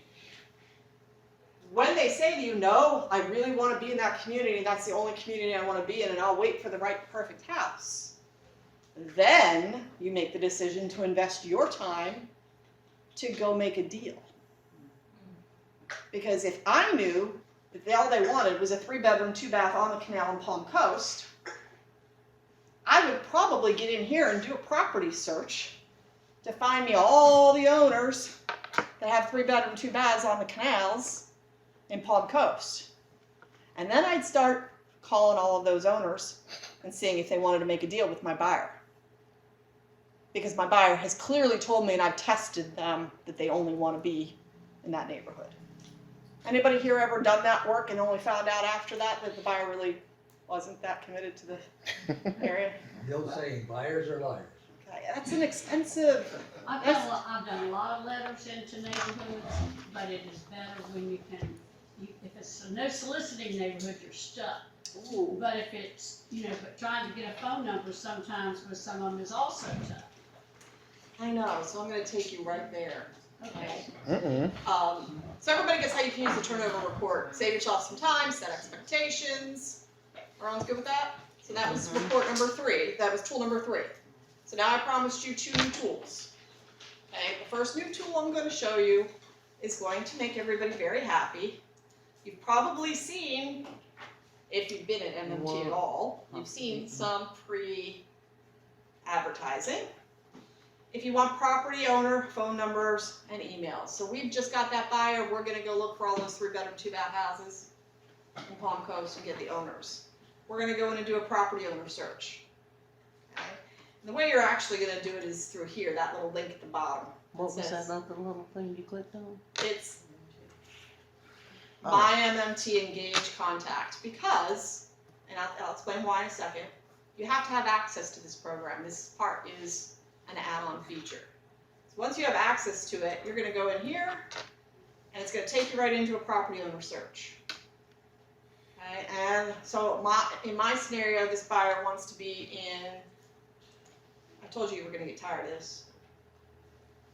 when they say to you, no, I really want to be in that community, that's the only community I want to be in, and I'll wait for the right perfect house, then you make the decision to invest your time to go make a deal. Because if I knew that all they wanted was a 3-bedroom, 2-bath on the canal in Palm Coast, I would probably get in here and do a property search to find me all the owners that have 3-bedroom, 2-baths on the canals in Palm Coast. And then I'd start calling all of those owners and seeing if they wanted to make a deal with my buyer. Because my buyer has clearly told me, and I've tested them, that they only want to be in that neighborhood. Anybody here ever done that work and only found out after that that the buyer really wasn't that committed to the area? The old saying, buyers are liars. Okay, that's an expensive. I've done a lot of letters into neighborhoods, but it is better when you can, if it's a no soliciting neighborhood, you're stuck. Ooh. But if it's, but trying to get a phone number sometimes with someone is also tough. I know, so I'm going to take you right there. Okay. So everybody gets how you can use the turnover report. Save yourself some time, set expectations. Everyone's good with that? So that was report number 3. That was tool number 3. So now I promised you 2 new tools. Okay, the first new tool I'm going to show you is going to make everybody very happy. You've probably seen, if you've been at MMT at all, you've seen some pre-advertising. If you want property owner, phone numbers, and emails. So we've just got that buyer. We're going to go look for all those 3-bedroom, 2-bath houses in Palm Coast and get the owners. We're going to go in and do a property owner search. Okay? And the way you're actually going to do it is through here, that little link at the bottom. What was says- that other little thing you clicked on? It's Oh. My MMT Engage Contact because, and I'll explain why in a second, you have to have access to this program. This part is an add-on feature. So once you have access to it, you're going to go in here, and it's going to take you right into a property owner search. Okay, and so in my scenario, this buyer wants to be in, I told you were going to get tired of this.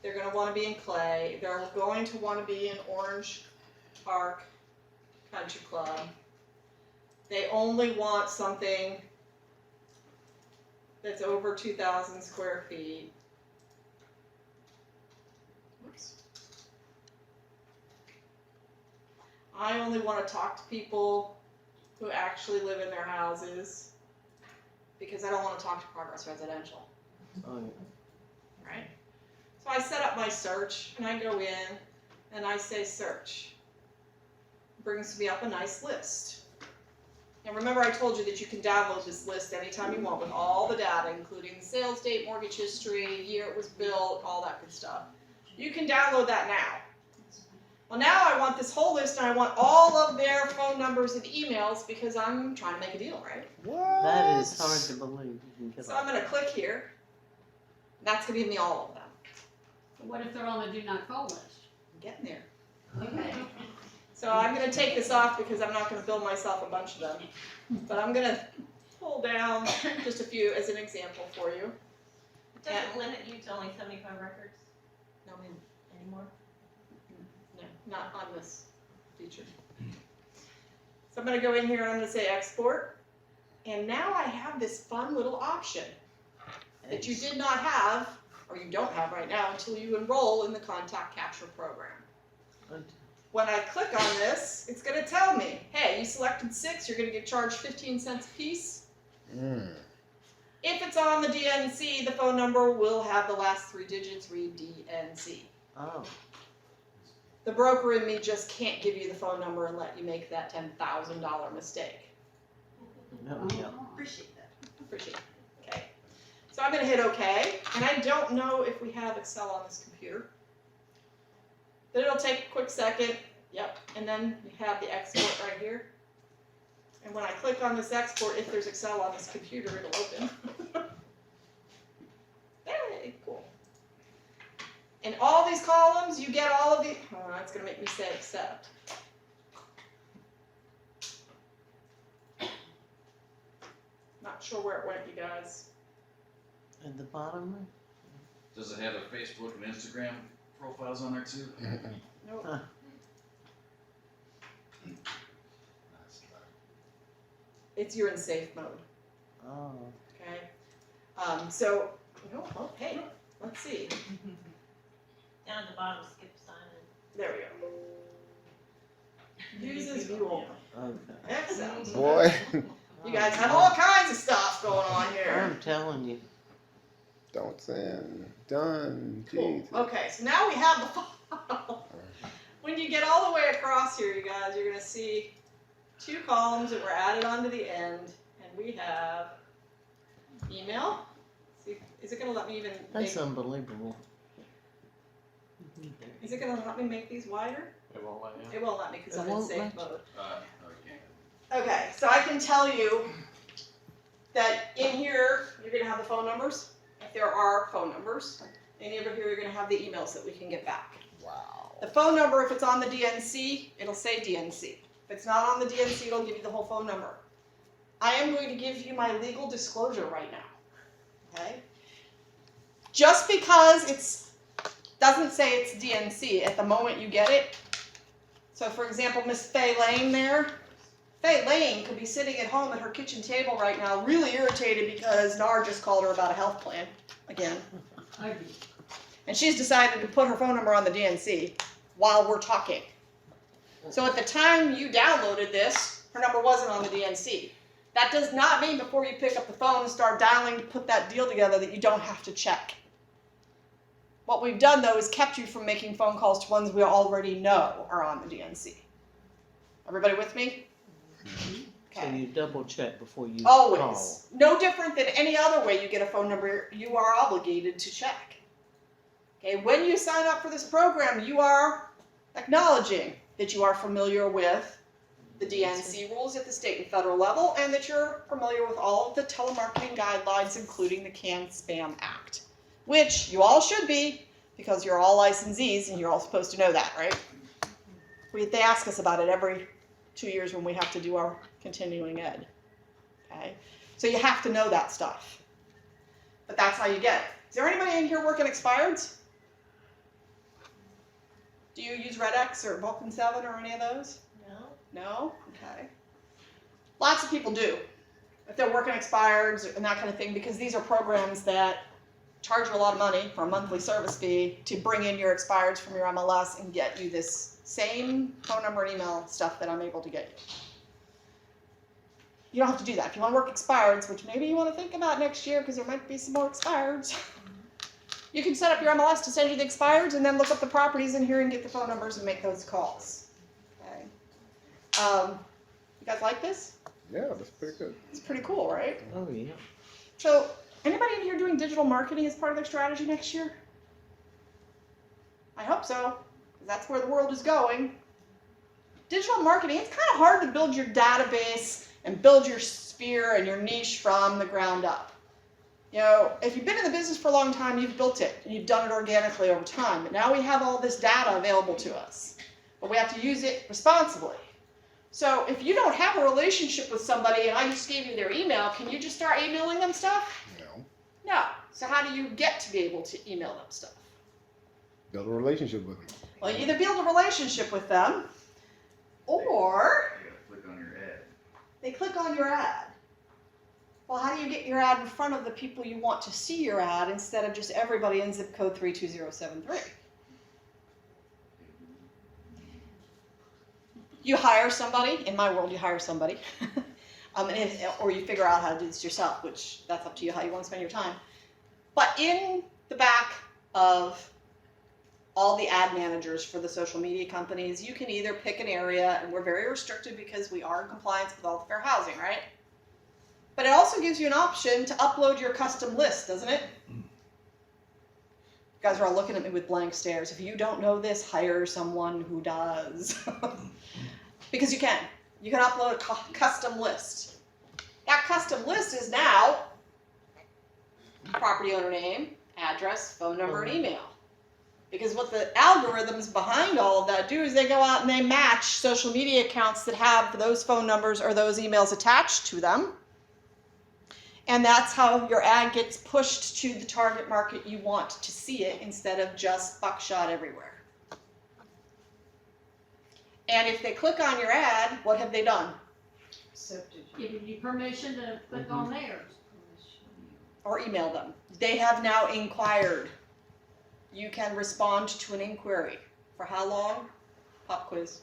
They're going to want to be in Clay. They're going to want to be in Orange Park Country Club. They only want something that's over 2,000 square feet. Oops. I only want to talk to people who actually live in their houses because I don't want to talk to Progress Residential, Oh, right? So I set up my search and I go in and I say search. It brings me up a nice list. And remember I told you that you can download this list anytime you want with all the data, including the sales date, mortgage history, year it was built, all that good stuff. You can download that now. Well, now I want this whole list and I want all of their phone numbers and emails because I'm trying to make a deal, right? What? that is hard to believe. You can get So I'm going to click here. And that's going to give me all of them. What if they're on the do not call list? I'm getting there. Okay. So I'm going to take this off because I'm not going to build myself a bunch of them. But I'm going to pull down just a few as an example for you. It doesn't limit you to only 75 records No, anymore? no, not on this feature. So I'm going to go in here and I'm going to say export. And now I have this fun little option that you did not have, or you don't have right now until you enroll in the contact capture program. When I click on this, it's going to tell me, hey, you selected 6, you're going to get charged 15 cents a piece. If it's on the DNC, the phone number will have the last 3 digits read DNC. Oh, The broker in me just can't give you the phone number and let you make that $10,000 mistake. no, no. Appreciate that. Appreciate it. Okay. So I'm going to hit OK, and I don't know if we have Excel on this computer. But it'll take a quick second. Yep. And then you have the export right here. And when I click on this export, if there's Excel on this computer, it'll open. Hey, cool. In all these columns, you get all of the. Oh, that's going to make me say accept. Not sure where it went, you guys. At the bottom? Does it have a Facebook and Instagram profiles on there too? Nope. Huh. You're in safe mode. Oh, Okay. So, oh, hey, let's see. Down at the bottom, skip sign There we go. Uses view only. okay. Excel. Boy, You guys have all kinds of stuff going on here. I'm telling you. don't send. Done. Cool. Jesus. Okay, so now we have the file. When you get all the way across here, you guys, you're going to see 2 columns that were added onto the end, and we have email. See, is it going to let me even That's make, unbelievable. is it going to let me make these wider? It won't let you. It won't let me because It I'm in won't safe let you. mode. Okay. Okay, so I can tell you that in here, you're going to have the phone numbers, if there are phone numbers. And over here, you're going to have the emails that we can get back. Wow. The phone number, if it's on the DNC, it'll say DNC. If it's not on the DNC, it'll give you the whole phone number. I am going to give you my legal disclosure right now. Okay? Just because doesn't say it's DNC at the moment you get it. So for example, Miss Faye Lane there, Faye Lane could be sitting at home at her kitchen table right now, really irritated because NAR just called her about a health plan again. And she's decided to put her phone number on the DNC while we're talking. So at the time you downloaded this, her number wasn't on the DNC. That does not mean before you pick up the phone and start dialing to put that deal together that you don't have to check. What we've done though is kept you from making phone calls to ones we already know are on the DNC. Everybody with me? So you double check before you Always. call. No different than any other way you get a phone number, you are obligated to check. Okay, when you sign up for this program, you are acknowledging that you are familiar with the DNC rules at the state and federal level, and that you're familiar with all of the telemarketing guidelines, including the CAN-SPAM Act, which you all should be, because you're all licensees and you're all supposed to know that, right? They ask us about it every 2 years when we have to do our continuing ed. Okay, so you have to know that stuff. But that's how you get it. Is there anybody in here working expireds? Do you use Red X or Vulcan 7 or any of those? No. No? Okay. Lots of people do. If they're working expireds and that kind of thing, because these are programs that charge you a lot of money for a monthly service fee to bring in your expireds from your MLS and get you this same phone number and email stuff that I'm able to get you. You don't have to do that. If you want to work expireds, which maybe you want to think about next year because there might be some more expireds, you can set up your MLS to send you the expireds and then look up the properties in here and get the phone numbers and make those calls. Okay. You guys like this? Yeah, that's pretty good. It's pretty cool, right? Oh, yeah. So, anybody in here doing digital marketing as part of their strategy next year? I hope so, because that's where the world is going. Digital marketing, it's kind of hard to build your database and build your sphere and your niche from the ground up. You know, if you've been in the business for a long time, you've built it, and you've done it organically over time. But now we have all this data available to us, but we have to use it responsibly. So if you don't have a relationship with somebody and I just gave you their email, can you just start emailing them stuff? No. No. So how do you get to be able to email them stuff? Build a relationship with them. Well, you either build a relationship with them, or You gotta click on your ad. they click on your ad. Well, how do you get your ad in front of the people you want to see your ad instead of just everybody in zip code 32073? You hire somebody. In my world, you hire somebody. Or you figure out how to do this yourself, which that's up to you how you want to spend your time. But in the back of all the ad managers for the social media companies, you can either pick an area, and we're very restricted because we are in compliance with all the fair housing, right? But it also gives you an option to upload your custom list, doesn't it? You guys are all looking at me with blank stares. If you don't know this, hire someone who does. Because you can. You can upload a custom list. That custom list is now property owner name, address, phone number, and email. Because what the algorithms behind all of that do is they go out and they match social media accounts that have those phone numbers or those emails attached to them. And that's how your ad gets pushed to the target market you want to see it instead of just buckshot everywhere. And if they click on your ad, what have they done? Giving you permission to click on theirs. Or email them. They have now inquired. You can respond to an inquiry. For how long? Pop quiz.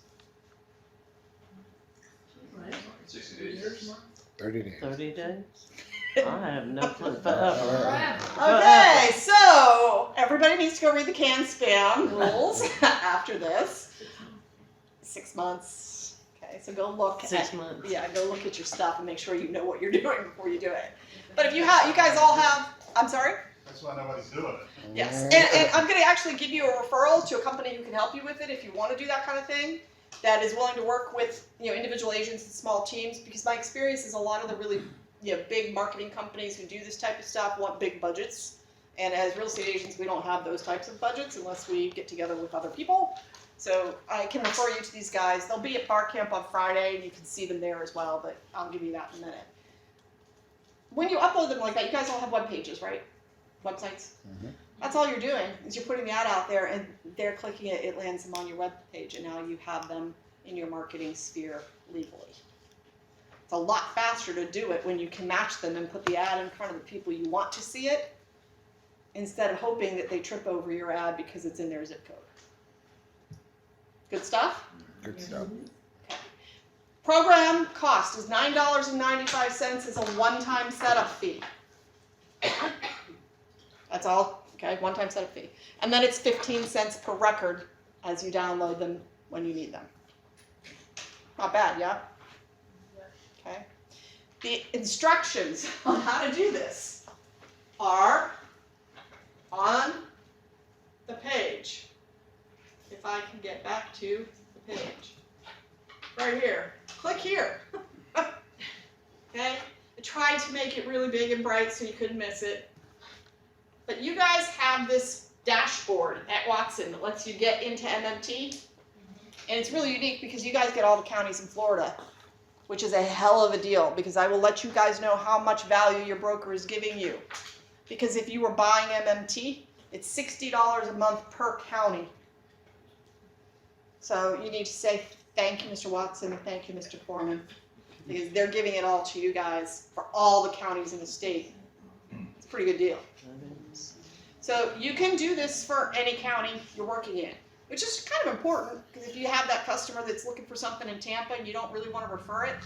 60 days. 30 days. 30 days? I have no clue. Forever. Okay, so everybody needs to go read the CAN-SPAM rules after this. 6 months. Okay, so go look. 6 months. Yeah, go look at your stuff and make sure you know what you're doing before you do it. But if you guys all have. I'm sorry. That's why nobody's doing it. Yes, and I'm going to actually give you a referral to a company who can help you with it if you want to do that kind of thing. That is willing to work with individual agents and small teams, because my experience is a lot of the really big marketing companies who do this type of stuff want big budgets, and as real estate agents we don't have those types of budgets unless we get together with other people. So I can refer you to these guys. They'll be at Bar Camp on Friday, and you can see them there as well, but I'll give you that in a minute. When you upload them like that, you guys all have web pages, right? Websites? That's all you're doing, is you're putting the ad out there and they're clicking it, it lands them on your web page, and now you have them in your marketing sphere legally. It's a lot faster to do it when you can match them and put the ad in front of the people you want to see it, instead of hoping that they trip over your ad because it's in their zip code. Good stuff? Good stuff. Program cost is $9.95 as a one-time setup fee. That's all, okay, one-time setup fee. And then it's 15 cents per record as you download them when you need them. Not bad, yeah? Okay. The instructions on how to do this are on the page. If I can get back to the page. Right here. Click here. Okay? I tried to make it really big and bright so you couldn't miss it. But you guys have this dashboard at Watson that lets you get into MMT. And it's really unique because you guys get all the counties in Florida, which is a hell of a deal because I will let you guys know how much value your broker is giving you. Because if you were buying MMT, it's $60 a month per county. So you need to say thank you, Mr. Watson, thank you, Mr. Foreman, because they're giving it all to you guys for all the counties in the state. It's a pretty good deal. So you can do this for any county you're working in, which is kind of important because if you have that customer that's looking for something in Tampa and you don't really want to refer it,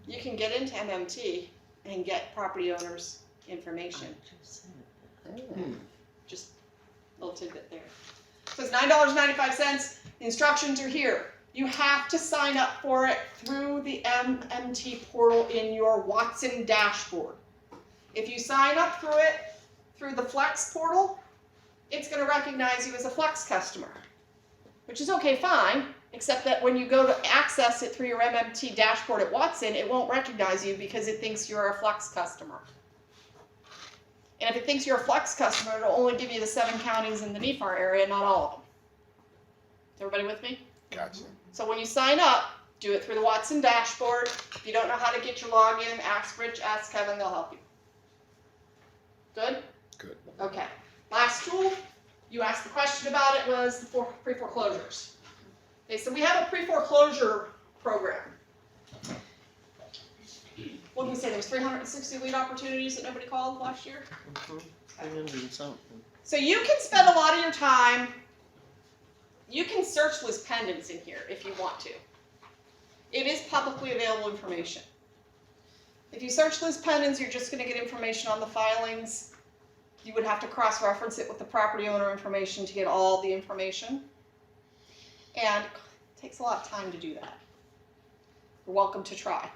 you can get into MMT and get property owners' information. Just a little tidbit there. So it's $9.95. The instructions are here. You have to sign up for it through the MMT portal in your Watson dashboard. If you sign up through it through the Flex portal, it's going to recognize you as a Flex customer, which is okay, fine, except that when you go to access it through your MMT dashboard at Watson, it won't recognize you because it thinks you're a Flex customer. And if it thinks you're a Flex customer, it'll only give you the 7 counties in the NEFAR area, not all of them. Is everybody with me? Gotcha. So when you sign up, do it through the Watson dashboard. If you don't know how to get your login, ask Rich, ask Kevin, they'll help you. Good? Good. Okay. Last tool you asked the question about it was the pre-foreclosures. Okay, so we have a pre-foreclosure program. What did we say? There was 360 lead opportunities that nobody called last year? So you can spend a lot of your time, you can search list pendants in here if you want to. It is publicly available information. If you search list pendants, you're just going to get information on the filings. You would have to cross-reference it with the property owner information to get all the information. And it takes a lot of time to do that. You're welcome to try.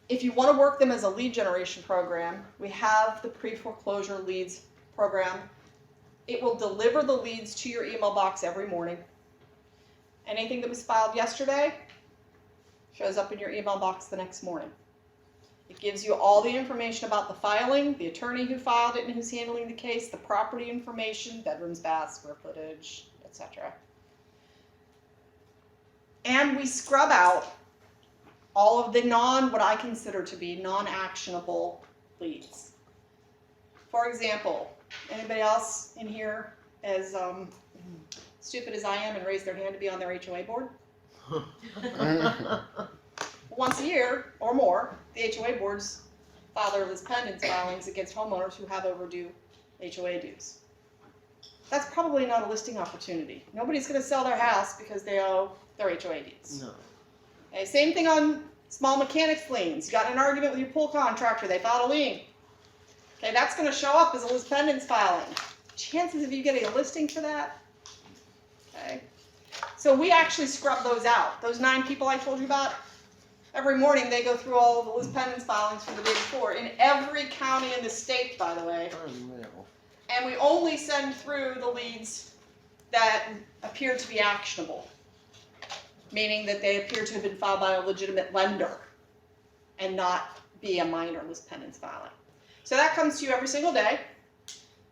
If you want to work them as a lead generation program, we have the pre-foreclosure leads program. It will deliver the leads to your email box every morning. Anything that was filed yesterday shows up in your email box the next morning. It gives you all the information about the filing, the attorney who filed it and who's handling the case, the property information, bedrooms, baths, square footage, etc. And we scrub out all of the what I consider to be non-actionable leads. For example, anybody else in here as stupid as I am and raise their hand to be on their HOA board? Once a year or more, the HOA boards file their list pendants filings against homeowners who have overdue HOA dues. That's probably not a listing opportunity. Nobody's going to sell their house because they owe their HOA dues. No. Okay, same thing on small mechanics liens. You got in an argument with your pool contractor, they filed a lien. Okay, that's going to show up as a list pendants filing. Chances of you getting a listing for that? Okay. So we actually scrub those out. Those 9 people I told you about, every morning they go through all of the list pendants filings from the day before, in every county in the state, by the way. And we only send through the leads that appear to be actionable, meaning that they appear to have been filed by a legitimate lender and not be a minor list pendants filing. So that comes to you every single day.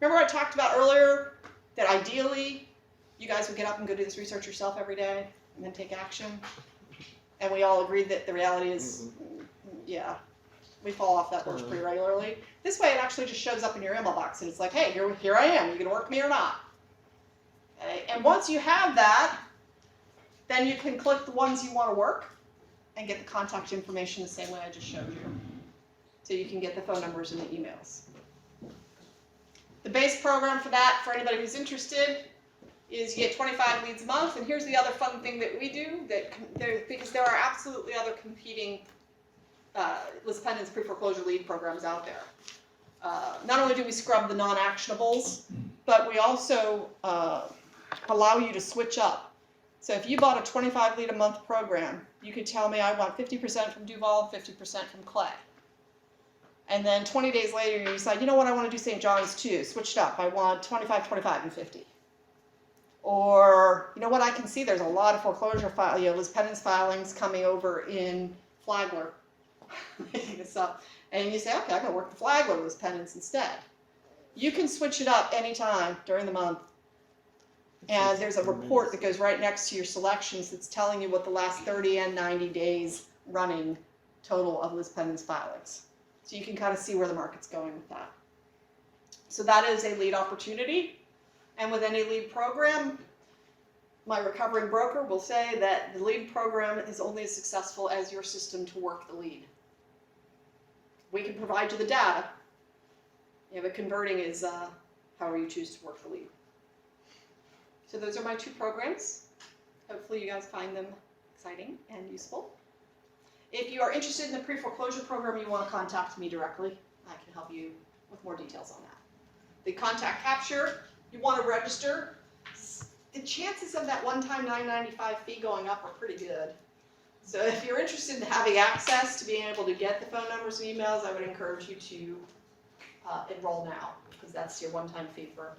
Remember I talked about earlier that ideally you guys would get up and go do this research yourself every day and then take action? And we all agreed that the reality is, yeah, We fall off that horse pretty regularly. This way, it actually just shows up in your email box, and it's like, hey, here I am. You gonna work me or not? Okay. And once you have that, then you can click the ones you want to work and get the contact information the same way I just showed you. So you can get the phone numbers and the emails. The base program for that, for anybody who's interested, is you get 25 leads a month. And here's the other fun thing that we do, because there are absolutely other competing list pendants pre-foreclosure lead programs out there. Not only do we scrub the non-actionables, but we also allow you to switch up. So if you bought a 25 lead a month program, you could tell me I want 50% from Duval, 50% from Clay. And then 20 days later, you decide, you know what, I want to do St. John's too. Switched up. I want 25, 25, and 50. Or, you know what, I can see there's a lot of foreclosure list pendants filings coming over in Flagler. Making this up. And you say, okay, I'm going to work the Flagler list pendants instead. You can switch it up anytime during the month. And there's a report that goes right next to your selections that's telling you what the last 30 and 90 days running total of list pendants filings. So you can kind of see where the market's going with that. So that is a lead opportunity. And with any lead program, my recovering broker will say that the lead program is only as successful as your system to work the lead. We can provide you the data, but converting is however you choose to work the lead. So those are my two programs. Hopefully you guys find them exciting and useful. If you are interested in the pre-foreclosure program, you want to contact me directly. I can help you with more details on that. The contact capture, you want to register. The chances of that one-time $9.95 fee going up are pretty good. So if you're interested in having access to being able to get the phone numbers and emails, I would encourage you to enroll now, because that's your one-time fee for.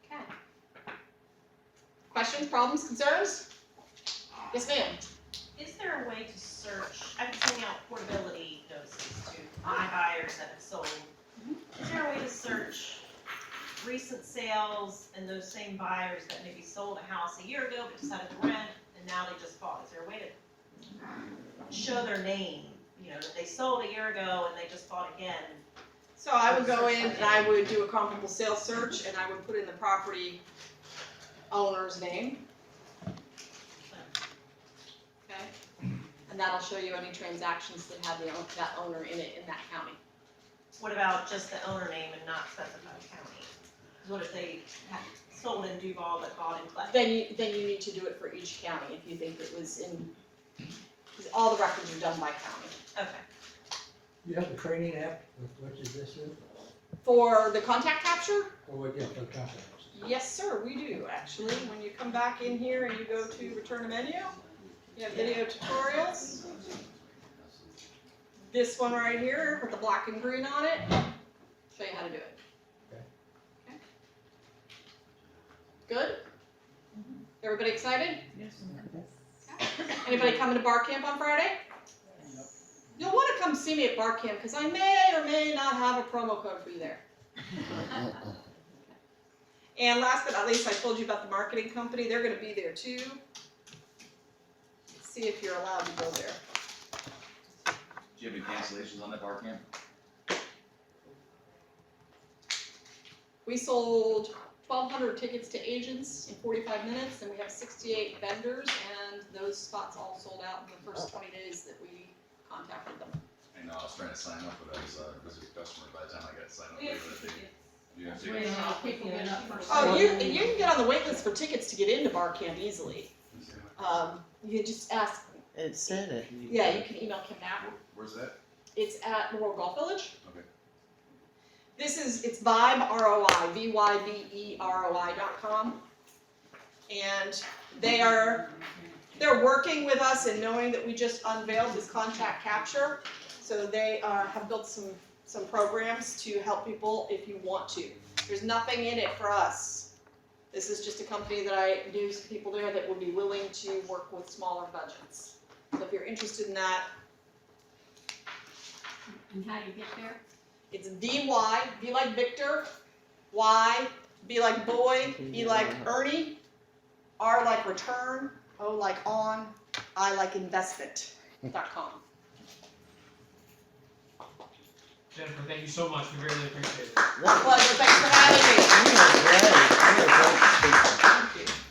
Okay. Questions, problems, concerns? Yes, ma'am. Is there a way to search, I've been sending out portability notices to my buyers that have sold. Is there a way to search recent sales and those same buyers that maybe sold a house a year ago but decided to rent and now they just bought? Is there a way to show their name, that they sold a year ago and they just bought again? So I would go in and I would do a comparable sales search and I would put in the property owner's name. Okay. And that'll show you any transactions that have that owner in it in that county. What about just the owner name and not specify county? What if they had sold in Duval but bought in Clay? Then you need to do it for each county if you think it was in, because all the records are done by county. Okay. You have a training app, which is this is, For the contact capture? or what, yeah, for contacts? Yes, sir, we do actually. When you come back in here and you go to return a menu, you have video tutorials. This one right here with the black and green on it, show you how to do it. Okay. Good? Everybody excited? Yes. Anybody coming to bar camp on Friday? You'll want to come see me at bar camp because I may or may not have a promo code for you there. And last but not least, I told you about the marketing company. They're going to be there too. See if you're allowed to go there. Do you have any cancellations on that bar camp? We sold 1,200 tickets to agents in 45 minutes, and we have 68 vendors, and those spots all sold out in the first 20 days that we contacted them. I know, I was trying to sign up for that as a visitor customer by the time I got signed up. We have for that. tickets. You have When tickets? people get up for Oh, sale. you can get on the wait list for tickets to get into bar camp easily. You just ask. It said it. Yeah, you can email Kim now. Where's that? It's at Memorial Golf Village. Okay. It's Vibe ROI, VYBEROI.com. And they're working with us and knowing that we just unveiled this contact capture. So they have built some programs to help people if you want to. There's nothing in it for us. This is just a company that I knew some people there that would be willing to work with smaller budgets. So if you're interested in that, And how do you get there? it's VY, V like Victor, Y, B like boy, E like Ernie, R like return, O like on, I like investment. Jennifer, thank you so much. We greatly appreciate it. My pleasure. Thanks for having me. You are great. You're a great speaker. Thank you.